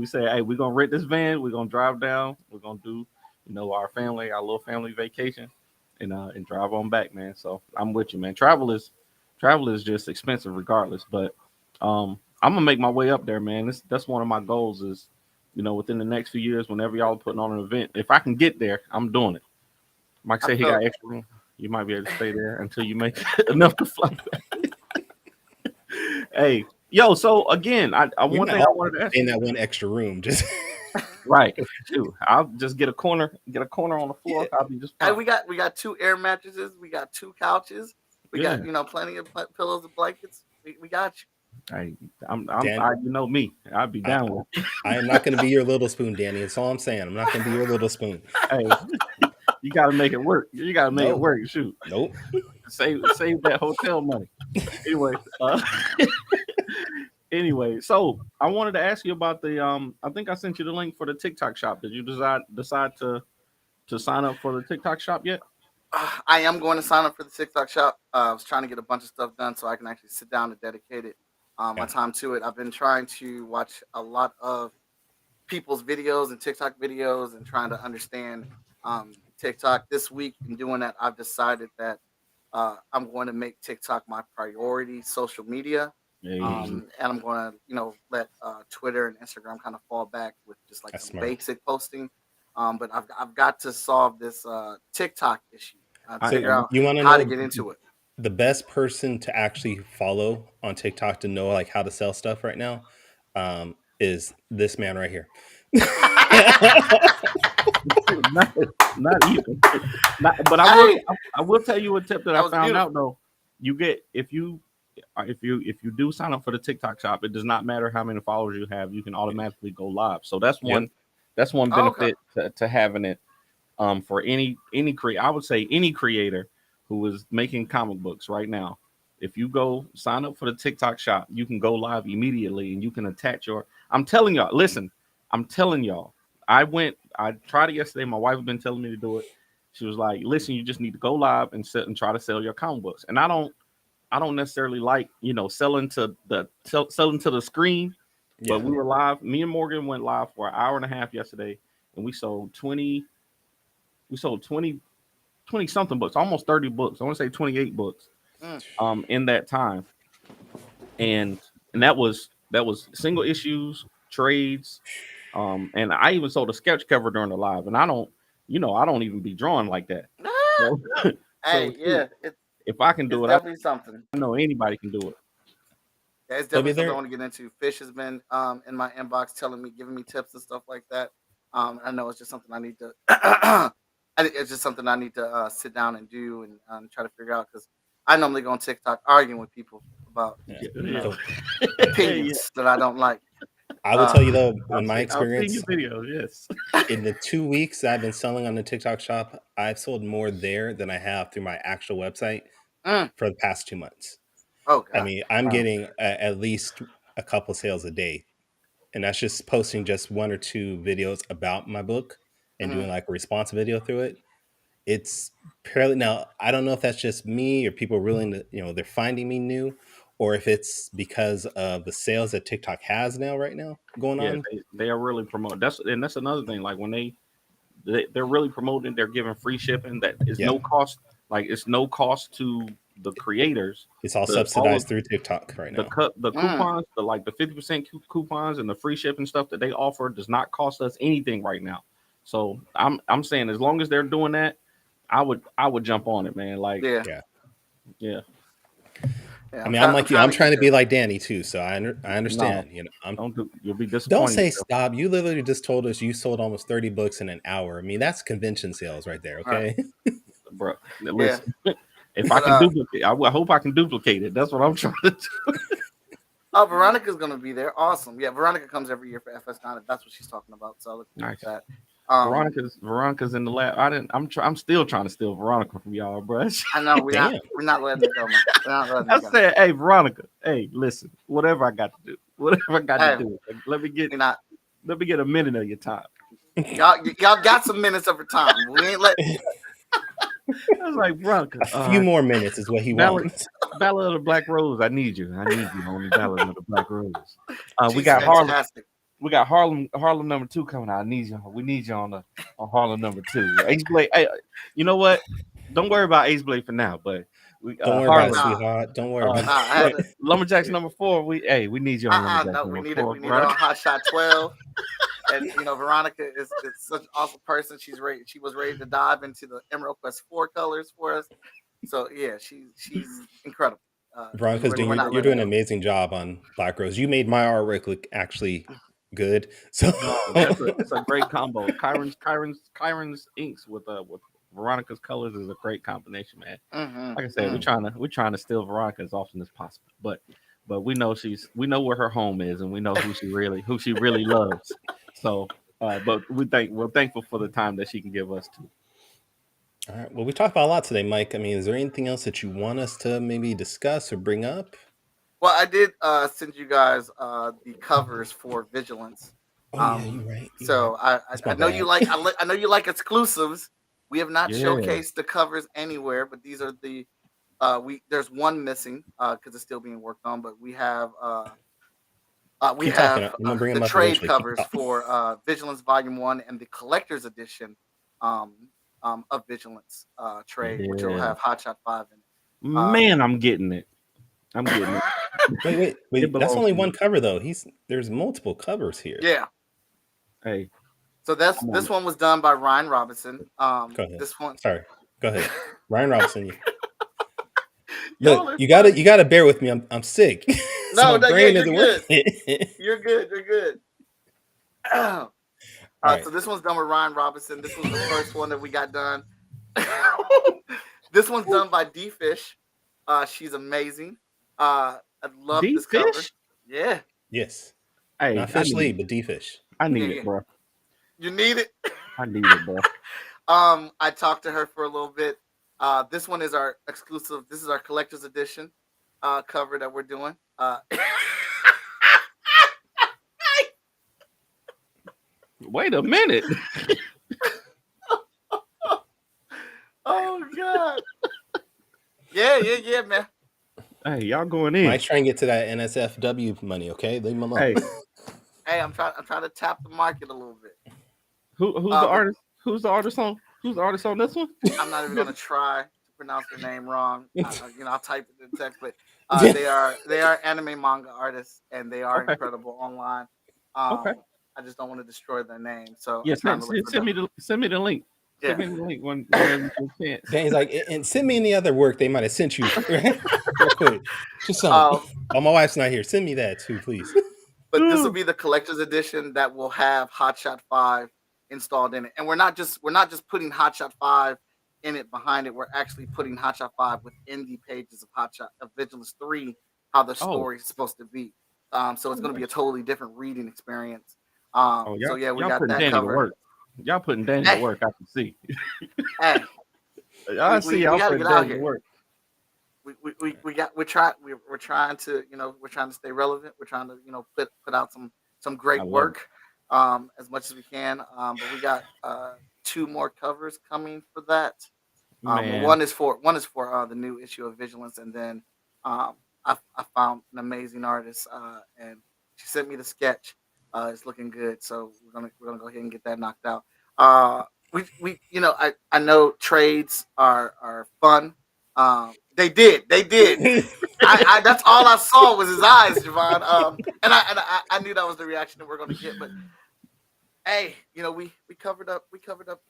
say, hey, we're gonna rent this van, we're gonna drive down, we're gonna do, you know, our little family vacation, and drive on back, man. So I'm with you, man. Travel is just expensive regardless, but I'm gonna make my way up there, man. That's one of my goals is, you know, within the next few years, whenever y'all are putting on an event, if I can get there, I'm doing it. Mike said he got extra room. You might be able to stay there until you make enough to fly back. Hey, yo, so again, I wanted to ask in that one extra room, just right. Shoot, I'll just get a corner on the floor. Yeah. I'll be just fine. Hey, we got 2 air mattresses, we got 2 couches, we got plenty of pillows and blankets. We got you. Hey, you know me. I'd be down with it. I am not going to be your little spoon, Danny. That's all I'm saying. I'm not going to be your little spoon. Hey, you got to make it work. You got to make it work. Shoot. Nope. Save that hotel money. Anyway, so I wanted to ask you about the I think I sent you the link for the TikTok shop. Did you decide to sign up for the TikTok shop yet? I am going to sign up for the TikTok shop. I was trying to get a bunch of stuff done so I can actually sit down and dedicate it my time to it. I've been trying to watch a lot of people's videos and TikTok videos and trying to understand TikTok. This week in doing that, I've decided that I'm going to make TikTok my priority social media. And I'm going to, let Twitter and Instagram kind of fall back with just like some basic posting. But I've got to solve this TikTok issue. Figure out how to get into it. The best person to actually follow on TikTok to know like how to sell stuff right now is this man right here. not even. But I will tell you a tip that I found out though. You get if you do sign up for the TikTok shop, it does not matter how many followers you have. You can automatically go live. So that's one benefit to having it. For any creator, I would say any creator who is making comic books right now. If you go sign up for the TikTok shop, you can go live immediately and you can attach your. I'm telling y'all, listen. I'm telling y'all. I tried it yesterday. My wife has been telling me to do it. She was like, "Listen, you just need to go live and sit and try to sell your comic books." And I don't necessarily like selling to the screen. But we were live. Me and Morgan went live for an hour and a half yesterday, and we sold 20 something books, almost 30 books. I want to say 28 books. In that time, and that was single issues, trades, and I even sold a sketch cover during the live. And I don't even be drawing like that. If I can do it, definitely something. I know anybody can do it. Yeah, it's definitely something I want to get into. Fish has been in my inbox giving me tips and stuff like that. I know it's just something I need to. It's just something I need to sit down and do and try to figure out, because I normally go on TikTok arguing with people about opinions that I don't like. I will tell you though, in my experience, yes. In the 2 weeks I've been selling on the TikTok shop, I've sold more there than I have through my actual website for the past 2 months. Oh, God. I mean, I'm getting at least a couple sales a day, and that's just posting just 1 or 2 videos about my book and doing like a response video through it. It's fairly, now I don't know if that's just me or people willing to, they're finding me new, or if it's because of the sales that TikTok has right now going on. They are really promoting. That's another thing. Like when they're really promoting, they're giving free shipping that is no cost. Like it's no cost to the creators. It's all subsidized through TikTok right now. The coupons, the 50% coupons and the free shipping stuff that they offer does not cost us anything right now. So I'm saying, as long as they're doing that, I would jump on it, man. Like yeah. I mean, I'm like you. I'm trying to be like Danny too, so I understand. You'll be disappointed. Don't say stop. You literally just told us you sold almost 30 books in an hour. I mean, that's convention sales right there. Okay, bro. Listen, if I can duplicate, I hope I can duplicate it. That's what I'm trying to do. Oh, Veronica's gonna be there. Awesome. Yeah, Veronica comes every year for FS9. If that's what she's talking about, so look at that. Veronica's in the lab. I'm still trying to steal Veronica from y'all, bro. I know we're not letting it go, man. I said, hey, Veronica, hey, listen, whatever I got to do, let me get a minute of your time. Y'all got some minutes of her time. We ain't letting. I was like, Veronica, a few more minutes is what he wants. Ballad of the Black Rose. I need you on the Ballad of the Black Rose. We got Harlem. We got Harlem #2 coming out. We need you on Harlem #2. Ace Blade. Hey, you know what? Don't worry about Ace Blade for now, but don't worry about it, sweetheart. Don't worry about it. Lumberjacks #4. We need you on Lumberjacks no, we need it on Hot Shot 12. And Veronica is such an awesome person. She was ready to dive into the Emerald Quest 4 colors for us. So yeah, she's incredible. Veronica's you're doing an amazing job on Black Rose. You made my artwork look actually good. So it's a great combo. Kyron's inks with Veronica's colors is a great combination, man. Like I said, we're trying to steal Veronica as often as possible, but we know where her home is, and we know who she really loves. So, but we're thankful for the time that she can give us too. All right. Well, we talked about a lot today, Mike. I mean, is there anything else that you want us to maybe discuss or bring up? Well, I did send you guys the covers for Vigilance. Oh yeah, you're right. So I know you like I know you like exclusives. We have not showcased the covers anywhere, but these are the there's one missing because it's still being worked on, but we have the trade covers for Vigilance Volume 1 and the collector's edition of Vigilance trade, which will have Hotshot 5 in it. Man, I'm getting it. Wait. That's only one cover though. There's multiple covers here. Yeah. Hey. So this one was done by Ryan Robinson. Go ahead. This one. Sorry. Go ahead. Ryan Robinson. Look, you gotta bear with me. I'm sick. No, you're good. You're good. All All right. So this one's done with Ryan Robinson. This was the first one that we got done. This one's done by D Fish. She's amazing. I love D this cover. Fish? Yeah. Yes. Hey, Not fish lead, but D fish. I need Yeah. it, bro. You need it. I need it, bro. I talked to her for a little bit. This one is our exclusive. This is our collector's edition cover that we're doing. Wait a minute. Oh God. Yeah, man. Hey, y'all going in? Might try and get to that NSFW money. Okay, leave him alone. Hey, I'm trying to tap the market a little bit. who's the artist? Who's the artist on this one? I'm not even gonna try to pronounce their name wrong. I'll type it in text, but they are anime manga artists, and they are incredible online. Okay. I just don't want to destroy their name. So Yes, send me the link. Yeah. Send me the link when you can. Danny's like, and send me any other work they might have sent you. Real quick. Just something. Oh, my wife's not here. Send me that too, please. But this will be the collector's edition that will have Hotshot 5 installed in it. And we're not just putting Hotshot 5 in it behind it. We're actually putting Hotshot 5 within the pages of Vigilance 3, how the story is supposed to be. So it's going to be a totally different reading experience. So yeah, we got that covered. Y'all putting Danny to work. I can see. Hey, I see y'all putting Danny to work. We're trying to stay relevant. We're trying to put out some great work as much as we can. But we got 2 more covers coming for that. One is for the new issue of Vigilance, and then I found an amazing artist, and she sent me the sketch. It's looking good, so we're gonna go ahead and get that knocked out. I know trades are fun. They did. I that's all I saw was his eyes, Javon. And I knew that was the reaction that we're gonna get. But hey, we covered up the covered up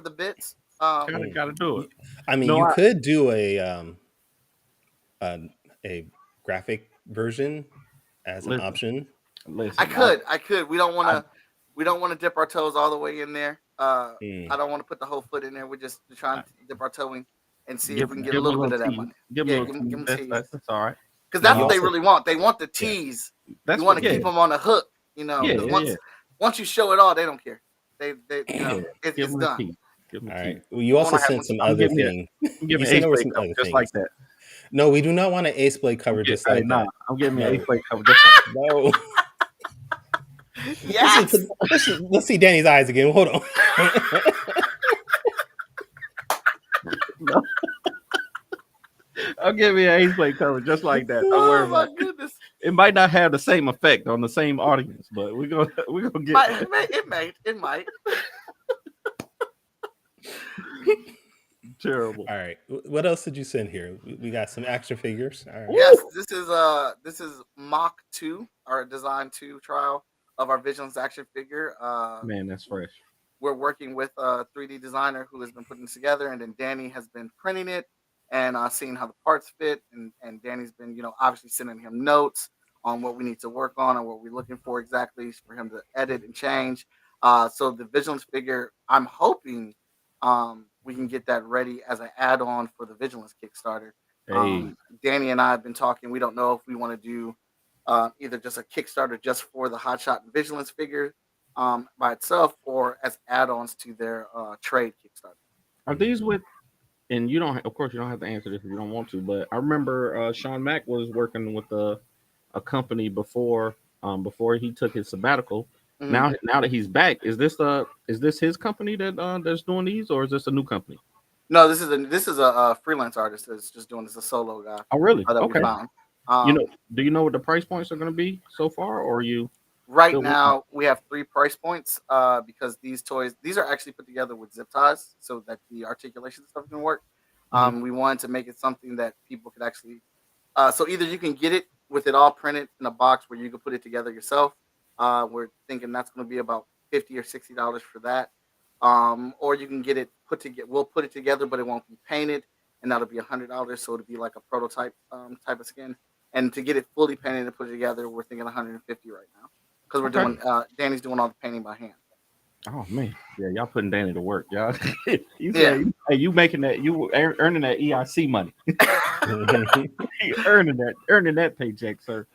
the bits. Gotta do it. I mean, you could do a graphic version as an option. I could. We don't want to dip our toes all the way in there. I don't want to put the whole foot in there. We're just trying to dip our toe in and see if we can get a little bit of that money. Give them tease. That's all right. Because that's what they really want. They want the tease. You want to keep them on the hook. Once you show it all, they don't care. It's done. All right. Well, you also sent some other things. You sent over some other things. Just like that. No, we do not want an Ace Blade cover just like that. I'm giving me an Ace Blade cover just like that. No. Yes. Let's see Danny's eyes again. Hold on. No. I'll give you an Ace Blade cover just like that. Don't worry about it. Goodness. It might not have the same effect on the same audience, but we're gonna get it might. Terrible. All right. What else did you send here? We got some action figures. All right. Yes, this is Mach 2, our Design 2 trial of our Vigilance action figure. Man, that's fresh. We're working with a 3D designer who has been putting this together, and then Danny has been printing it and seeing how the parts fit. And Danny's been, obviously sending him notes on what we need to work on and what we're looking for exactly for him to edit and change. So the Vigilance figure, I'm hoping we can get that ready as an add-on for the Vigilance Kickstarter. Hey. Danny and I have been talking. We don't know if we want to do either just a Kickstarter just for the Hotshot and Vigilance figure by itself, or as add-ons to their trade Kickstarter. Are these with? And you don't, of course, you don't have to answer this if you don't want to. But I remember Sean Mack was working with a company before he took his sabbatical. Mm-hmm. Now that he's back, is this his company that's doing these, or is this a new company? No, this is a freelance artist that's just doing this, a solo guy. Oh, really? Okay. Do you know what the price points are going to be so far, or are you? Right now, we have 3 price points because these are actually put together with zip ties so that the articulation stuff can work. We wanted to make it something that people could actually. So either you can get it with it all printed in a box where you can put it together yourself. We're thinking that's going to be about $50 or $60 for that. Or you can get it put together. We'll put it together, but it won't be painted, and that'll be $100. So it'll be like a prototype type of skin. And to get it fully painted and put it together, we're thinking $150 right now. because we're Okay. doing Danny's doing all the painting by hand. Oh man, yeah, y'all putting Danny to work, y'all. You Yeah. said, hey, you making that, you earning that EIC money, you earning that paycheck, sir.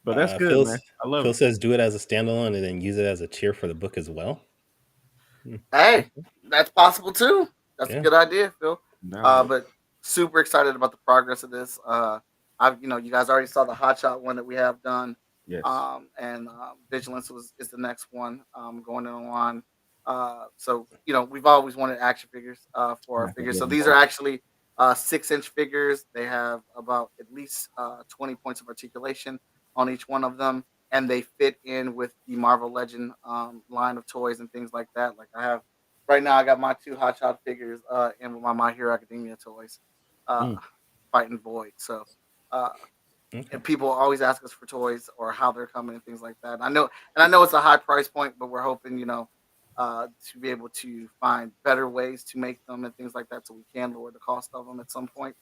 But that's good, man. I love Phil it. says do it as a standalone and then use it as a tier for the book as well. Hey, that's possible too. That's Yeah. a good idea, Phil. No, But super excited about the progress of this. You guys already saw the hotshot one that we have done. yes, And Vigilance is the next one going in on. So we've always wanted action figures for our figures. So these are actually 6-inch figures. They have about at least 20 points of articulation on each one of them, and they fit in with the Marvel Legend line of toys and things like that. Like I have right now, I got my 2 hotshot figures in with my Hero Academia toys, fighting Void. So. And people always ask us for toys or how they're coming and things like that. And I know it's a high price point, but we're hoping, to be able to find better ways to make them and things like that, so we can lower the cost of them at some point.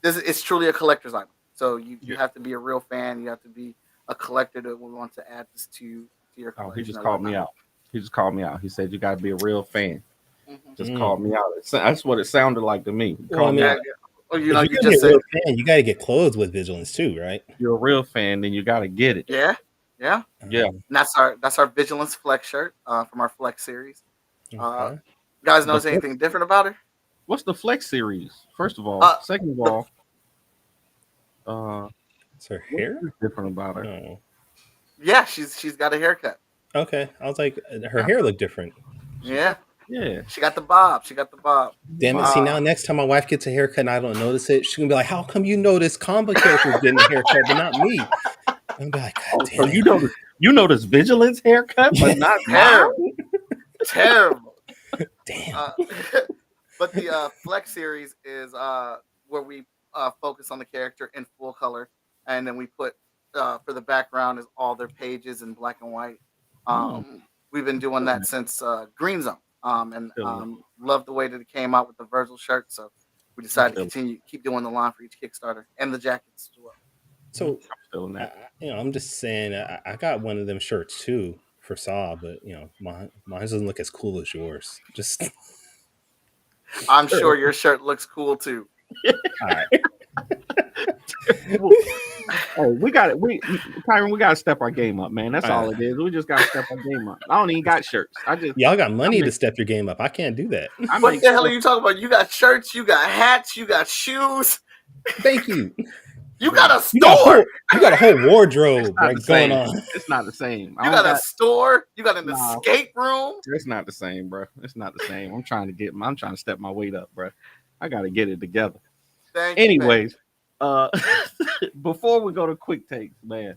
It's truly a collector's item. So you have to be a real fan. You have to be a collector that would want to add this to your collection. he just called me out. He just called me out. He said you got to be a real fan. Mm-hmm. Just called me out. That's what it sounded like to me. Well, I mean, you just said fan, you got to get clothes with Vigilance too, right? You're a real fan, then you got to get it. Yeah. And that's our Vigilance Flex shirt from our Flex series. Okay. You guys notice anything different about her? What's the Flex series? First of all, second of all, is her hair different about her? No. Yeah, she's got a haircut. Okay, I was like, her hair looked different. Yeah. She got the bob. Damn it! See, now next time my wife gets a haircut and I don't notice it, she's gonna be like, "How come you notice combat characters getting a haircut, but not me?" I'm gonna be like, "God damn so you notice Vigilance haircut, but not terrible." Damn. But the Flex series is where we focus on the character in full color, and then we put for the background is all their pages in black and white. We've been doing that since Green Zone. And love the way that it came out with the Virgil shirt, so we decided to keep doing the line for each Kickstarter and the jackets as well. So, I'm just saying, I got one of them shirts too for Saw, but mine doesn't look as cool as yours. Just, I'm sure your shirt looks cool too. All right. We got it. Kyron, we got to step our game up, man. That's all it is. We just got to step our game up. I don't even got shirts. Y'all got money to step your game up. I can't do that. What the hell are you talking about? You got shirts, you got hats, you got shoes. Thank you. You got a store. You got a whole wardrobe going on. It's not the same. You got a store. You got an escape room. It's not the same, bro. It's not the same. I'm trying to step my weight up, bro. I got to get it together. Anyways, before we go to quick takes, man.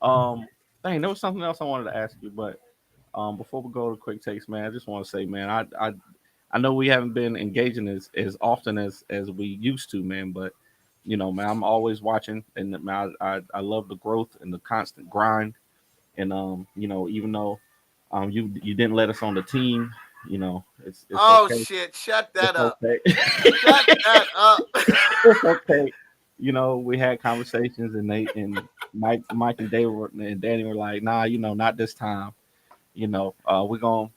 There was something else I wanted to ask you, but before we go to quick takes, man, I just want to say, man, I know we haven't been engaging as often as we used to, man, but man, I'm always watching, and man, I love the growth and the constant grind, and even though you didn't let us on the team, it's okay. Shit, shut that up. Okay. Shut that up. It's okay. We had conversations, and Mike and Dave and Danny were like, nah, not this time. We're gonna,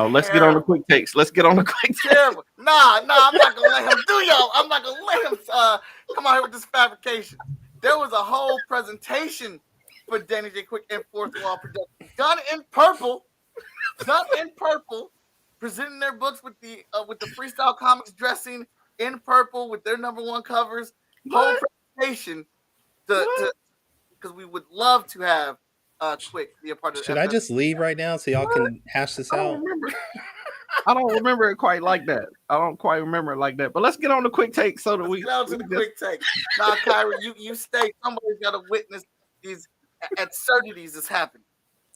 let's get on the quick takes. Let's get on the quick takes. Nah, I'm not gonna let him do y'all. I'm not gonna let him come out here with this fabrication. There was a whole presentation for Danny J. Quick and Fourth Wall Productions, done in purple, presenting their books with the Freestyle Komics dressing in purple with their #1 covers. Whole presentation because we would love to have Quick be a part of. Should I just leave right now so y'all can hash this out? I don't remember it quite like that. I don't quite remember it like that. But let's get on the quick take so that we get on to the quick take. Now, Kyra, you stay. Somebody's got to witness these absurdities that's happening.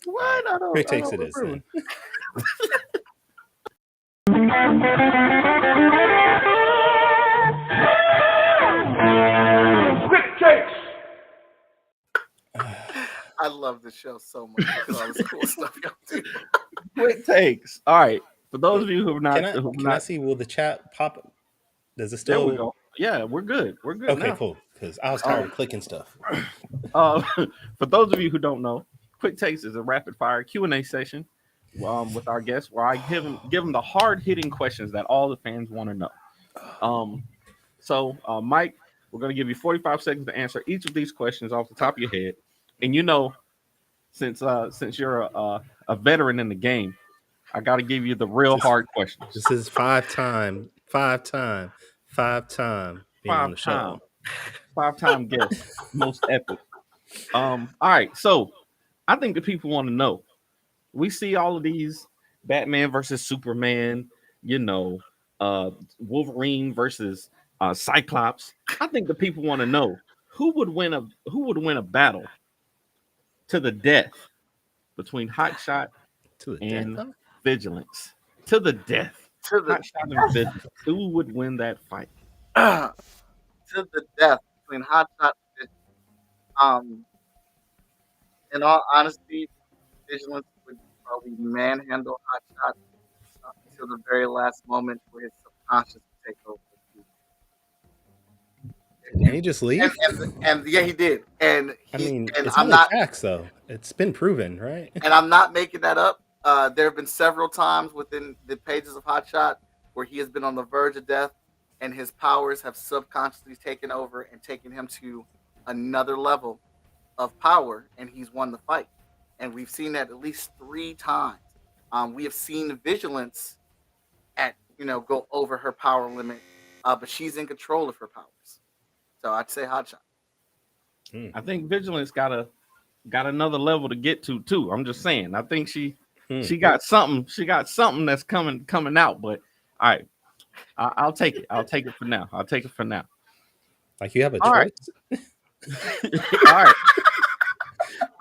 What? Quick takes it is. Quick takes. I love this show so much. All this cool stuff y'all do. Quick takes. All right. For those of you who have not, can I see? Will the chat pop up? Does it still? There we go. Yeah, we're good. Okay, cool. Because I was tired of clicking stuff. For those of you who don't know, Quick Takes is a rapid fire Q&A session with our guests where I give them the hard hitting questions that all the fans want to know. So, Mike, we're going to give you 45 seconds to answer each of these questions off the top of your head. And since you're a veteran in the game, I got to give you the real hard questions. This is five-time being on the show. Five-time guest, most epic. All right, so I think the people want to know. We see all of these Batman versus Superman, Wolverine versus Cyclops. I think the people want to know who would win a battle to the death between Hotshot and Vigilance. To the death. Hotshot and Vigilance. Who would win that fight? To the death between Hotshot and Vigilance. In all honesty, Vigilance would probably manhandle Hotshot until the very last moment where his subconscious would take over. Did he just leave? And yeah, he did. And it's I'm only not facts though. It's been proven, right? And I'm not making that up. There have been several times within the pages of Hotshot where he has been on the verge of death, and his powers have subconsciously taken over and taken him to another level of power, and he's won the fight. And we've seen that at least 3 times. We have seen Vigilance go over her power limit, but she's in control of her powers. So I'd say Hotshot. I think Vigilance got another level to get to too. I'm just saying. I think she got something. She got something that's coming out. But all right, I'll take it. I'll take it for now. Like you have a all choice. Right. All right.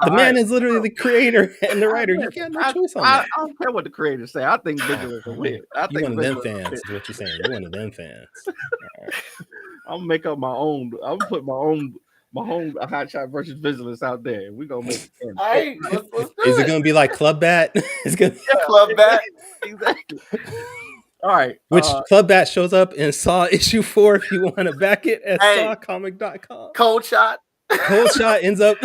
The man is literally the creator and the writer. You got no choice on that. I don't care what the creators say. I think Vigilance will win. You one of them fans is what you're saying. You're one of them fans. All right. I'm gonna make up my own. I'm gonna put my own Hotshot versus Vigilance out there. We're gonna make it. All right, let's is it gonna be like Club Bat? It's gonna be Club Bat. Exactly. All right. Which Club Bat shows up in Saw issue 4 if you want to back it at sawcomic.com. Cold Shot ends up.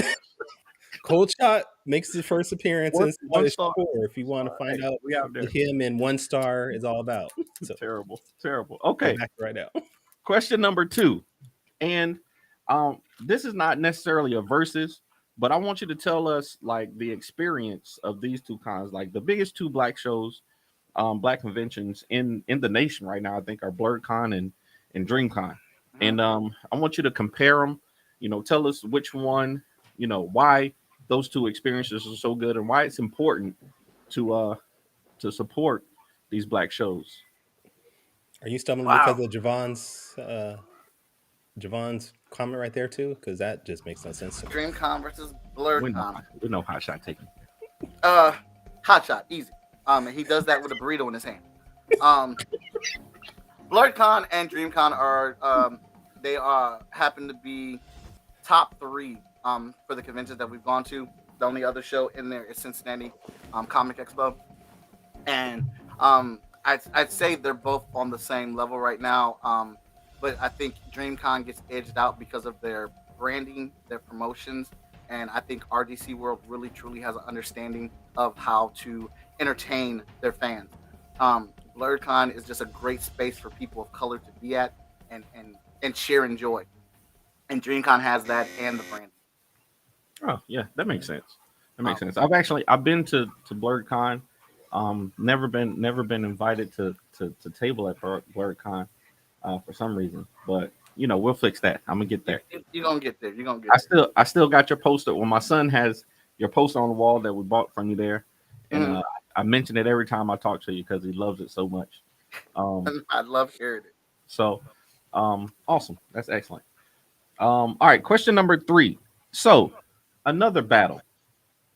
Cold Shot makes his first appearance in Saw issue 4 if you want to find out what him and 1 star is all about. So, terrible. Okay. Back right now. Question number 2. And this is not necessarily a versus, but I want you to tell us like the experience of these 2 cons, like the biggest 2 black shows, black conventions in the nation right now, I think are BlurredCon and DreamCon. And I want you to compare them, tell us which one, why those 2 experiences are so good and why it's important to support these black shows. Are you stumbling because of Javon's comment right there too? Because that just makes no sense to me. DreamCon versus BlurredCon. We know Hotshot taking. Hotshot, easy. He does that with a burrito in his hand. BlurredCon and DreamCon are they happen to be top 3 for the conventions that we've gone to. The only other show in there is Cincinnati Comic Expo, and I'd say they're both on the same level right now. But I think DreamCon gets edged out because of their branding, their promotions, and I think RDC World really truly has an understanding of how to entertain their fans. BlurredCon is just a great space for people of color to be at and share and joy. And DreamCon has that and the branding. Oh yeah, that makes sense. I've been to BlurredCon. Never been invited to table at BlurredCon for some reason, but we'll fix that. I'm gonna get there. You're gonna get there. I still got your poster. Well, my son has your poster on the wall that we bought from you there, and I mention it every time I talk to you because he loves it so much. I love hearing it. So, awesome. That's excellent. All right, question number 3. So, another battle.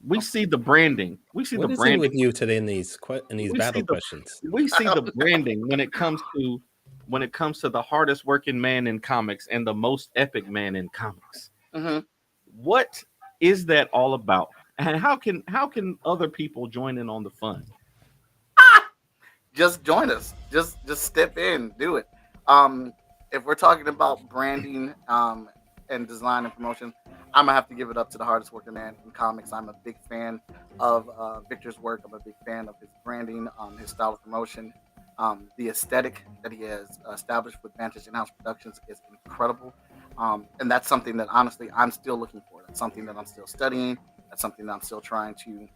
We see the branding. What is it with you today in these battle questions? We see the branding when it comes to the hardest working man in comics and the most epic man in comics. What is that all about? And how can other people join in on the fun? Just join us. Just step in, do it. If we're talking about branding and design and promotion, I'm gonna have to give it up to the hardest working man in comics. I'm a big fan of Victor's work. I'm a big fan of his branding, his style of promotion, the aesthetic that he has established with Vantage in-house productions is incredible. And that's something that honestly I'm still looking for. That's something that I'm still studying. That's something that I'm still trying to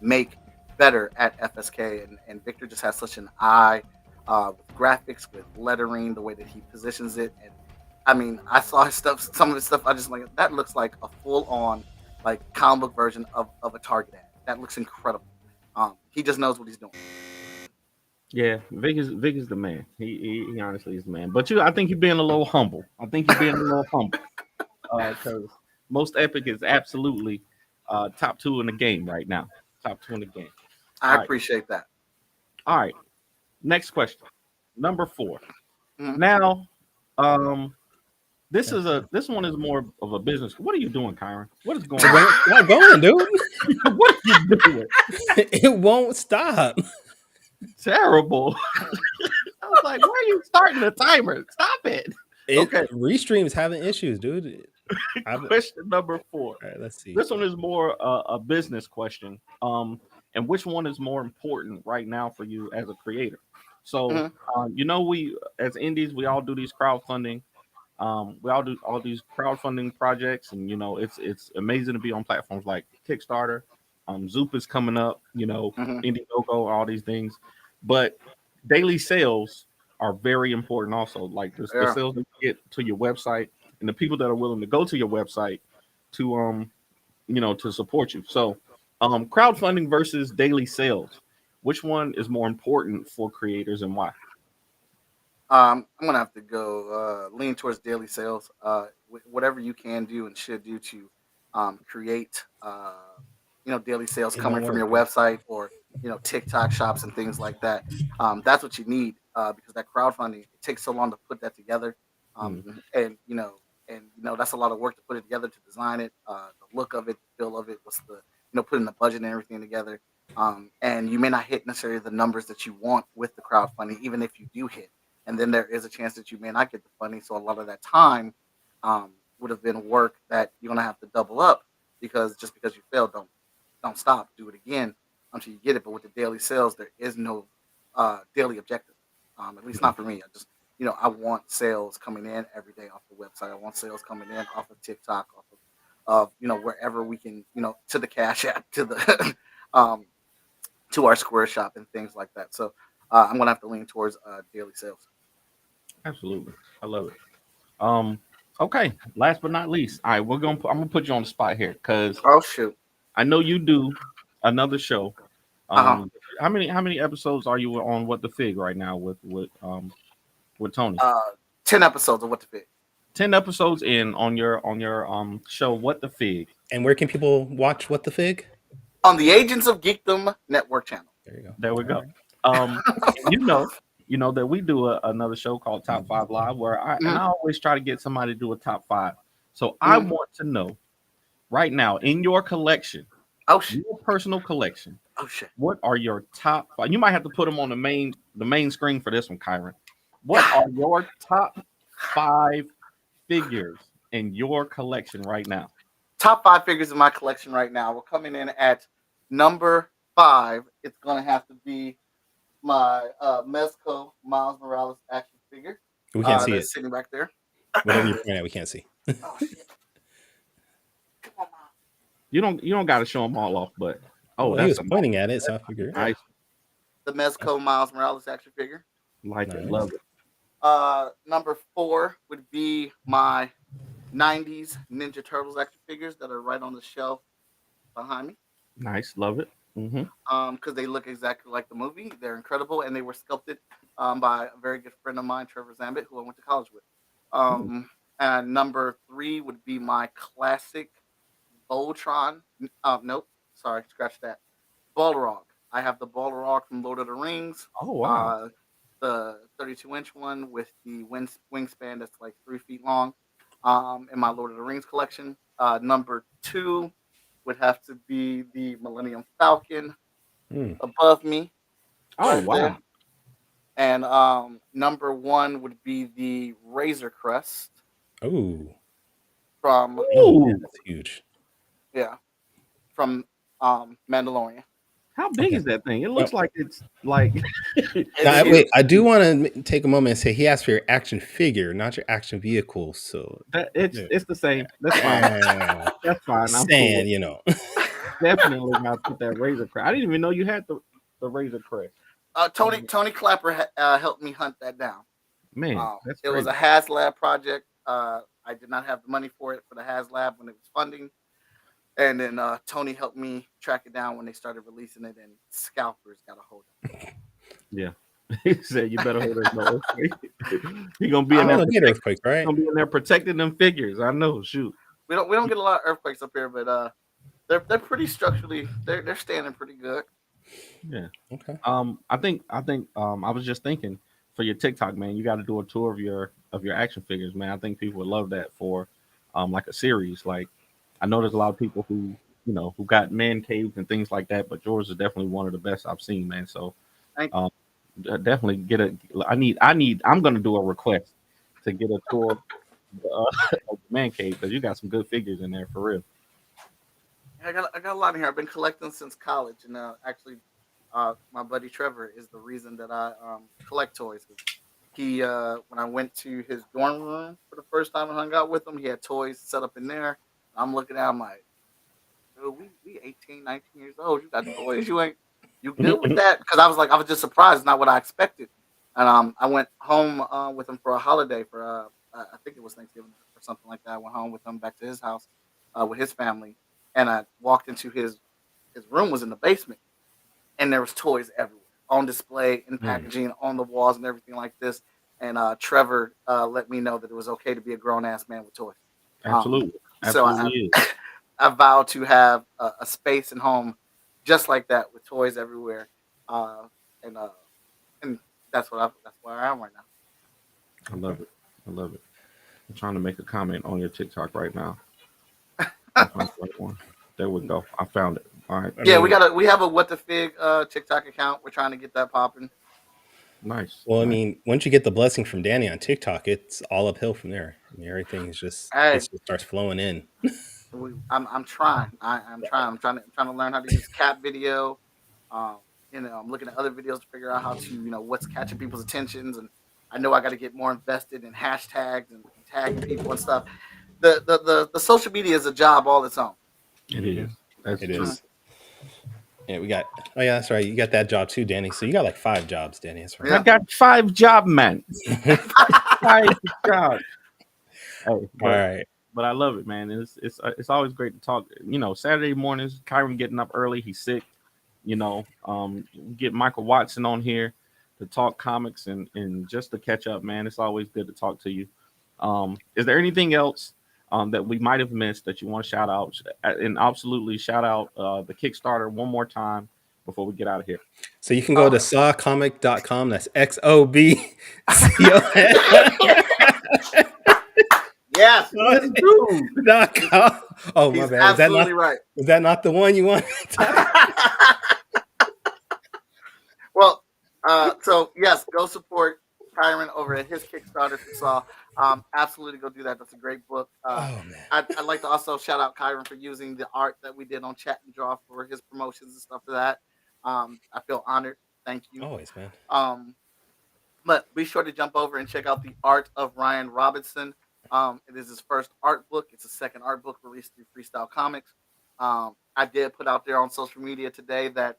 make better at FSK. And Victor just has such an eye with graphics, with lettering, the way that he positions it. And I mean, I saw his stuff, some of his stuff. I just like that looks like a full on like comic book version of a Target ad. That looks incredible. He just knows what he's doing. Yeah, Vic is the man. He honestly is the man. But I think you're being a little humble. I think you're being a little humble because most epic is absolutely top two in the game right now. Top two in the game. I All right. appreciate that. All right. Next question. Number 4. Mhm. Now, this one is more of a business. What are you doing, Kyron? What is going on? It's not going, dude. What are you doing? It won't stop. Terrible. I was like, where are you starting the timer? Stop it. Okay. Restream's having issues, dude. Question number 4. All right, let's see. This one is more a business question. And which one is more important right now for you as a creator? So, we as indies, we all do these crowdfunding. We all do all these crowdfunding projects, and it's amazing to be on platforms like Kickstarter. Zoop is coming up. Indiegogo, all these things, but daily sales are very important. Also, like the sales that you get to your website, and the people that are willing to go to your website to to support you. So, crowdfunding versus daily sales, which one is more important for creators and why? I'm gonna have to go lean towards daily sales. Whatever you can do and should do to create, daily sales coming from your website or TikTok shops and things like that. That's what you need because that crowdfunding it takes so long to put that together, and that's a lot of work to put it together, to design it, the look of it, the feel of it, what's the putting the budget and everything together. And you may not hit necessarily the numbers that you want with the crowdfunding, even if you do hit. And then there is a chance that you may not get the funding. So a lot of that time would have been work that you're gonna have to double up because just because you failed, don't stop, do it again until you get it. But with the daily sales, there is no daily objective. At least not for me. I just I want sales coming in every day off the website. I want sales coming in off of TikTok, off of wherever we can to the Cash App, to the to our Square Shop and things like that. So I'm gonna have to lean towards daily sales. Absolutely, I love it. Okay. Last but not least, all right, I'm gonna put you on the spot here because shoot, I know you do another show. Uh-huh. How many episodes are you on What the Fig right now with Tony? 10 episodes of What the Fig. 10 episodes in on your show What the Fig. And where can people watch What the Fig? On the Agents of Geekdom Network channel. There you go. There we go. You know that we do another show called Top 5 Live where I always try to get somebody to do a top 5. So I want to know right now in your collection, your personal collection. Oh shit! What are your top 5? You might have to put them on the main screen for this one, Kyron. What are your top 5 figures in your collection right now? Top 5 figures in my collection right now. We're coming in at number 5. It's gonna have to be my Mezco Miles Morales action figure. We can't see it. Sitting back there. Whatever you're pointing at, we can't see. Oh shit! Come on, Mom. You don't got to show them all off, but he was pointing at it, so I figured. Nice. The Mezco Miles Morales action figure. Like it, love it. Number 4 would be my 90s Ninja Turtles action figures that are right on the shelf behind me. Nice, love it. Because they look exactly like the movie. They're incredible, and they were sculpted by a very good friend of mine, Trevor Zambit, who I went to college with. And number 3 would be my classic Voltron. Nope, sorry, scratch that. Balrog. I have the Balrog from Lord of the Rings. Oh wow. The 32-inch one with the wingspan that's like 3 feet long. In my Lord of the Rings collection. Number 2 would have to be the Millennium Falcon above me. Oh wow. There. And number 1 would be the Razor Crest. Oh, from that's huge. from Mandalorian. How big Okay. is that thing? It Well, looks like it's like It's now, huge. wait, I do want to take a moment and say he asked for your action figure, not your action vehicle. So that. yeah. It's the same. That's fine. That's fine. I'm cool. Saying, you know. Definitely not put that razor crest. I didn't even know you had the razor crest. Tony Clapper helped me hunt that down. Man, that's It was crazy. a HasLab project. I did not have the money for it for the HasLab when it was funding, and then Tony helped me track it down when they started releasing it, and scalpers got a hold of it. Yeah. He said you better hold it no earthquake. He gonna be I in don't there. know, get earthquake, right? Gonna be in there protecting them figures. I know. Shoot. We don't get a lot of earthquakes up here, but they're pretty structurally they're standing pretty good. Yeah. Okay. I think I was just thinking for your TikTok, man, you got to do a tour of your action figures, man. I think people would love that for like a series. Like I know there's a lot of people who who got man caves and things like that, but yours is definitely one of the best I've seen, man. So Thank um, definitely get a. I'm gonna do a request to get a tour of the man cave because you got some good figures in there for real. I got a lot in here. I've been collecting since college, and actually, my buddy Trevor is the reason that I collect toys. He when I went to his dorm room for the first time and hung out with him, he had toys set up in there. I'm looking at him like, dude, we 18, 19 years old. You got toys. You good with that? Because I was just surprised, not what I expected. And I went home with him for a holiday for I think it was Thanksgiving or something like that. I went home with him back to his house with his family, and I walked into his room was in the basement, and there was toys everywhere on display in Mm, packaging on the walls and everything like this. And Trevor let me know that it was okay to be a grown ass man with toys. Um, absolutely, so absolutely is. I vow to have a space and home just like that with toys everywhere, uh, and uh, and that's where I am right now. I love it. I love it. I'm trying to make a comment on your TikTok right now. Find the right one. There we go. I found it. All right. I Yeah, mean, we have a what the fig TikTok account. We're trying to get that popping. Nice. well, I Nice. mean, once you get the blessing from Danny on TikTok, it's all uphill from there. I mean, everything is just Hey, it just starts flowing in. I'm trying. I'm trying. I'm trying to learn how to use cat video. Um, I'm looking at other videos to figure out how to what's catching people's attentions, and I know I got to get more invested in hashtags and tagging people and stuff. The social media is a job all its own. It is. Mhm. That's It true. Mhm. is. Yeah, we got. Oh yeah, that's right. You got that job too, Danny. So you got like 5 jobs, Danny. That's right. I Yeah. got 5 job, man. 5 jobs. Hey, All right. but I love it, man. It's always great to talk. Saturday mornings, Kyron getting up early. He's sick. Get Michael Watson on here to talk comics and just to catch up, man. It's always good to talk to you. Is there anything else that we might have missed that you want to shout out? And absolutely shout out the Kickstarter one more time before we get out of here. So you can go to sawcomic.com. That's Yes, This dude. XOB.com. Oh my he's bad. absolutely right. Was that not the one you want? Well, so yes, go support Kyron over at his Kickstarter for Saw. Absolutely go do that. That's a great book. Oh man. I'd like to also shout out Kyron for using the art that we did on Chat and Draw for his promotions and stuff for that. I feel honored. Thank you. Always, man. But be sure to jump over and check out the art of Ryan Robinson. It is his first art book. It's a second art book released through Freestyle Komics. I did put out there on social media today that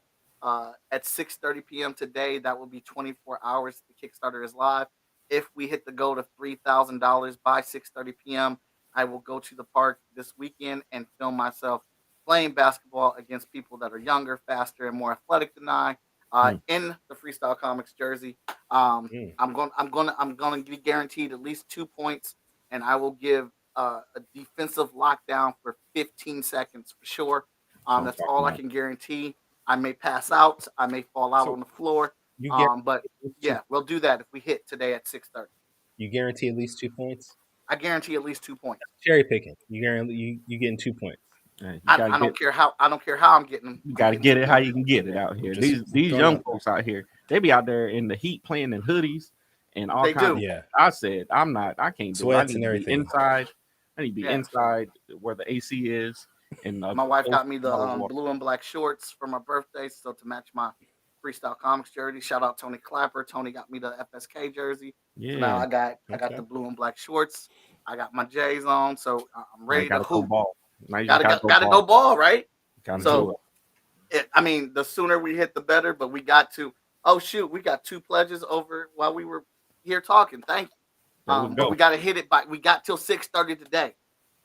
at 6:30 p.m. today, that will be 24 hours. The Kickstarter is live. If we hit the goal of $3,000 by 6:30 p.m., I will go to the park this weekend and film myself playing basketball against people that are younger, faster, and more athletic than I Mm. in the Freestyle Comics jersey. Um, Mm. I'm gonna be guaranteed at least 2 points, and I will give a defensive lockdown for 15 seconds for sure. I'm That's talking all I about. can guarantee. I may pass out, I may fall out So on the floor, you guarantee but at least yeah, we'll do that if we hit today at 6:30. you guarantee at least 2 points. I guarantee at least 2 points. Cherry picking. You guarantee you getting 2 points. Hey, I don't care how I'm getting them. you I'm gotta getting get 2 it how points. you can get it out here. Just These throwing young out there. folks out here, they be out there in the heat playing in hoodies and all They kinds do. of. Yeah. I said, I can't do it. I Sweats need and to be everything. inside. I need to be Yeah. inside where the AC is. And My wife got me the bottle of water. blue and black shorts for my birthday, so to match my Freestyle Comics jersey. Shout out Tony Clapper. Tony got me the FSK jersey. So now Yeah, I got Okay. the blue and black shorts. I got my J's on, so I'm I ready to gotta go hoop. ball. Now you Gotta gotta go, go gotta go ball. ball, right? Gotta Mhm. do So it. I mean, the sooner we hit, the better. But we got to. Oh shoot, we got 2 pledges over while we were here talking. Thank you. There we But go. we got to hit it by. We got till 6:30 today.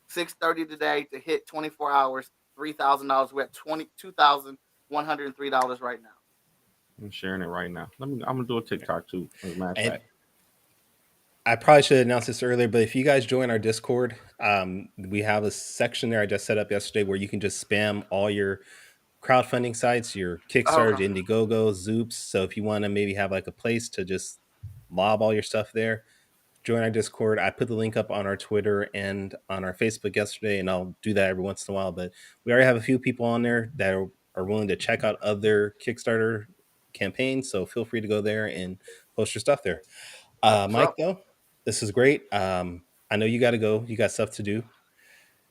6:30 today to hit 24 hours. $3,000. We're at $22,103 right now. I'm sharing it right now. I'm gonna do a TikTok too. As a matter of And fact. I probably should have announced this earlier, but if you guys join our Discord, we have a section there I just set up yesterday where you can just spam all your crowdfunding sites, your Kickstarter, Okay. Indiegogo, Zoops. So if you want to maybe have like a place to just lob all your stuff there, join our Discord. I put the link up on our Twitter and on our Facebook yesterday, and I'll do that every once in a while. But we already have a few people on there that are willing to check out other Kickstarter campaigns. So feel free to go there and post your stuff there. That's what's Mike, up. though, this is great. I know you got to go. You got stuff to do.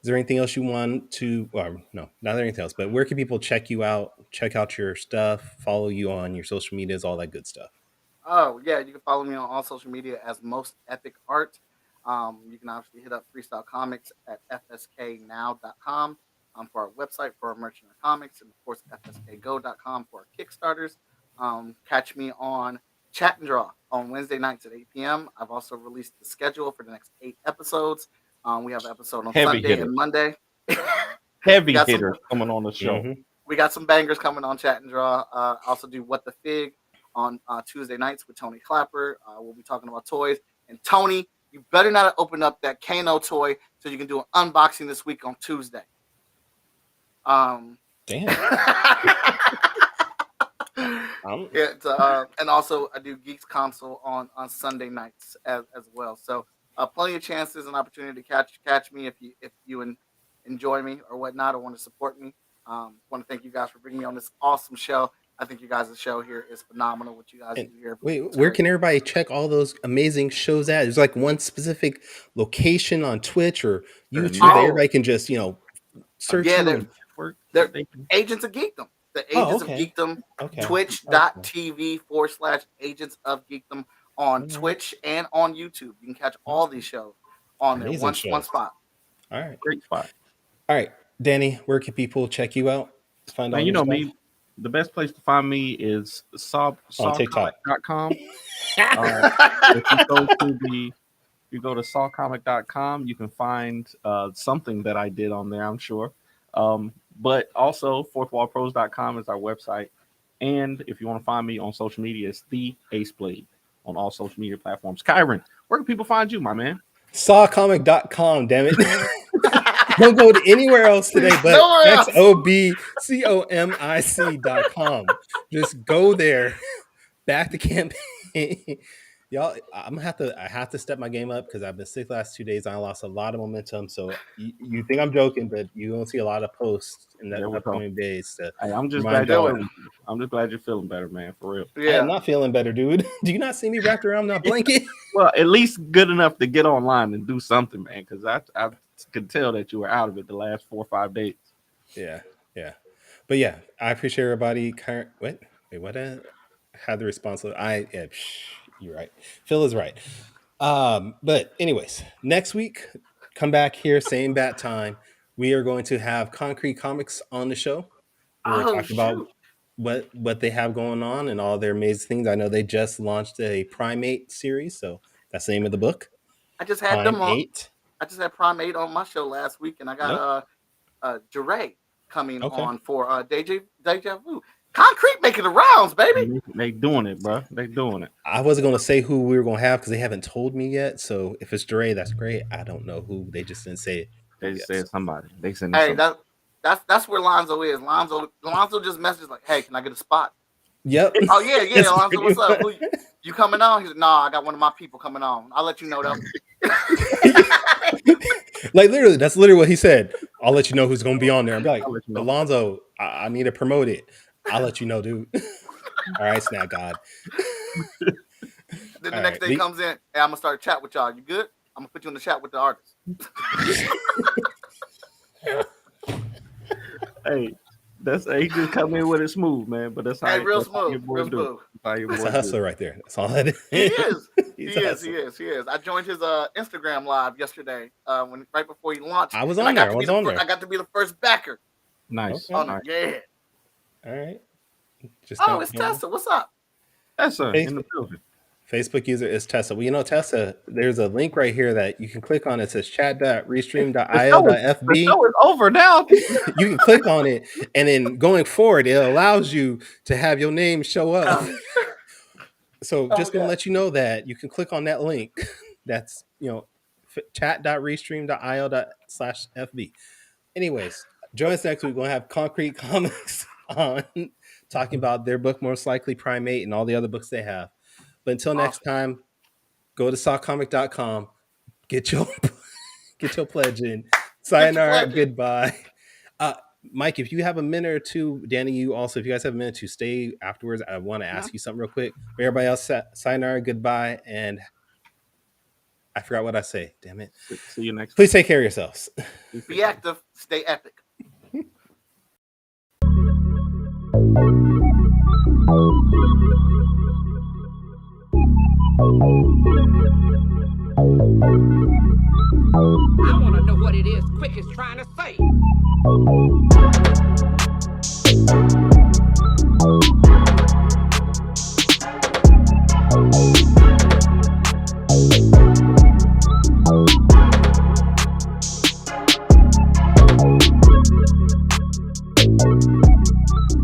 Is there anything else you want to? No, not anything else. But where can people check you out? Check out your stuff. Follow you on your social medias, all that good stuff. Oh yeah, you can follow me on all social media as Most Epic Art. You can obviously hit up Freestyle Comics at fsknow.com for our website for our merchant of comics, and of course fskgo.com for our Kickstarters. Catch me on Chat and Draw on Wednesday nights at 8 p.m. I've also released the schedule for the next 8 episodes. We have an episode on Heavy Sunday hitter. and Monday. Heavy got some- hitters coming on the show. Mhm. We got some bangers coming on Chat and Draw. Also do What the Fig on Tuesday nights with Tony Clapper. We'll be talking about toys. And Tony, you better not open up that Kano toy so you can do an unboxing this week on Tuesday. Damn. And also I do Geeks Console on Sunday nights as well. So plenty of chances and opportunity to catch me if you enjoy me or whatnot or want to support me. Want to thank you guys for bringing me on this awesome show. I think you guys' show here is phenomenal. What you guys do here. Wait, It's where great. can everybody check all those amazing shows at? There's like one specific location on Twitch or YouTube that Oh. everybody can just, search Yeah, you. they're- And... They're Agents of Geekdom. The Agents okay. of Geekdom. Okay. Twitch.tv/Agents of Geekdom on Mhm. Twitch and on YouTube. You can catch all these shows on there. Amazing One shows. spot. All right. Great spot. All right. Danny, where can people check you out? Find all Man, you your know stuff? me. The best place to find me is On TikTok. sawcomic.com. If you go to sawcomic.com, you can find something that I did on there, I'm sure. But also fourthwallpros.com is our website. And if you want to find me on social media, it's the Ace Blade on all social media platforms. Kyron, where can people find you, my man? Sawcomic.com, damn it. Don't go to anywhere else today, but Nowhere else. xobcomic.com. Just go there. Back to campaign. Y'all, I have to step my game up because I've been sick the last 2 days. I lost a lot of momentum. So you think I'm joking, but you won't see a lot of posts in the There we go. upcoming days. To Hey, I'm just remind glad y'all. I'm just glad you're feeling better, man, for real. I Yeah. am not feeling better, dude. Do you not see me wrapped around that blanket? Well, at least good enough to get online and do something, man, because I could tell that you were out of it the last 4 or 5 days. Yeah. But yeah, I appreciate everybody. Wait, what? Had the response. You're right. Phil is right. But anyways, next week, come back here, same bat time. We are going to have Concrete Comics on the show. We're Oh, talking about shoot. what they have going on and all their amazing things. I know they just launched a Primate series, so that's the name of the book. I just had them on. Primate. I just had Prime 8 on my show last week, and I got Jure coming on for Deja Vu. Concrete making the rounds, baby. They doing it, bro. They doing it. I wasn't going to say who we were going to have because they haven't told me yet. So if it's Dre, that's great. I don't know who. They just didn't say it. They just said somebody. They said Hey, somebody. that's where Lonzo is. Lonzo just messaged like, "Hey, can I get a spot?" Yep. Oh yeah. That's Lonzo, what's up? pretty You coming on? He's like, "Nah, I got one of my people coming on. I'll let you know though." Like literally, that's literally what he said. I'll let you know who's going to be on there. I'm like, I'll let you know. Alonzo, I need to promote it. I'll let you know, dude. All right, Snap God. Then the All next right. day comes in, hey, I'm gonna start a chat with y'all. You good? I'm gonna put you in the chat with the artist. Hey, he just come in with it smooth, man. But that's how Hey, real that's how your smooth, boy real do it. smooth. That's how your That's boy a do hustler it. right there. That's all it is. He is. He's He a is. He hustler. is. He is. I joined his Instagram live yesterday, right before he launched. I was and on there. I to was be on the there. I got to be the first backer. Nice. Okay. Nice. Yeah. All right. Just Oh, it's Tessa. What's up? That's in Facebook. the building. Facebook user is Tessa. Well, you know, Tessa, there's a link right here that you can click on. It says chat.restream.io.fb. The show is over now. You can click on it, and then going forward, it allows you to have your name show up. So just going to let you know that you can click on that link. That's, chat.restream.io./FB. Anyways, join us next week. We're going to have Concrete Comics on talking about their book, Most Likely Primate, and all the other books they have. But until next time, go to sockcomic.com, get your pledge in. Sayonara, goodbye. Mike, if you have a minute or two, Danny, you also, if you guys have a minute to stay afterwards, I want to ask you something real quick. But everybody else, sayonara, goodbye, and I forgot what I say. Damn it. See you next Please take care of yourselves. Be active, stay epic. I want to know what it is Quick is trying to say.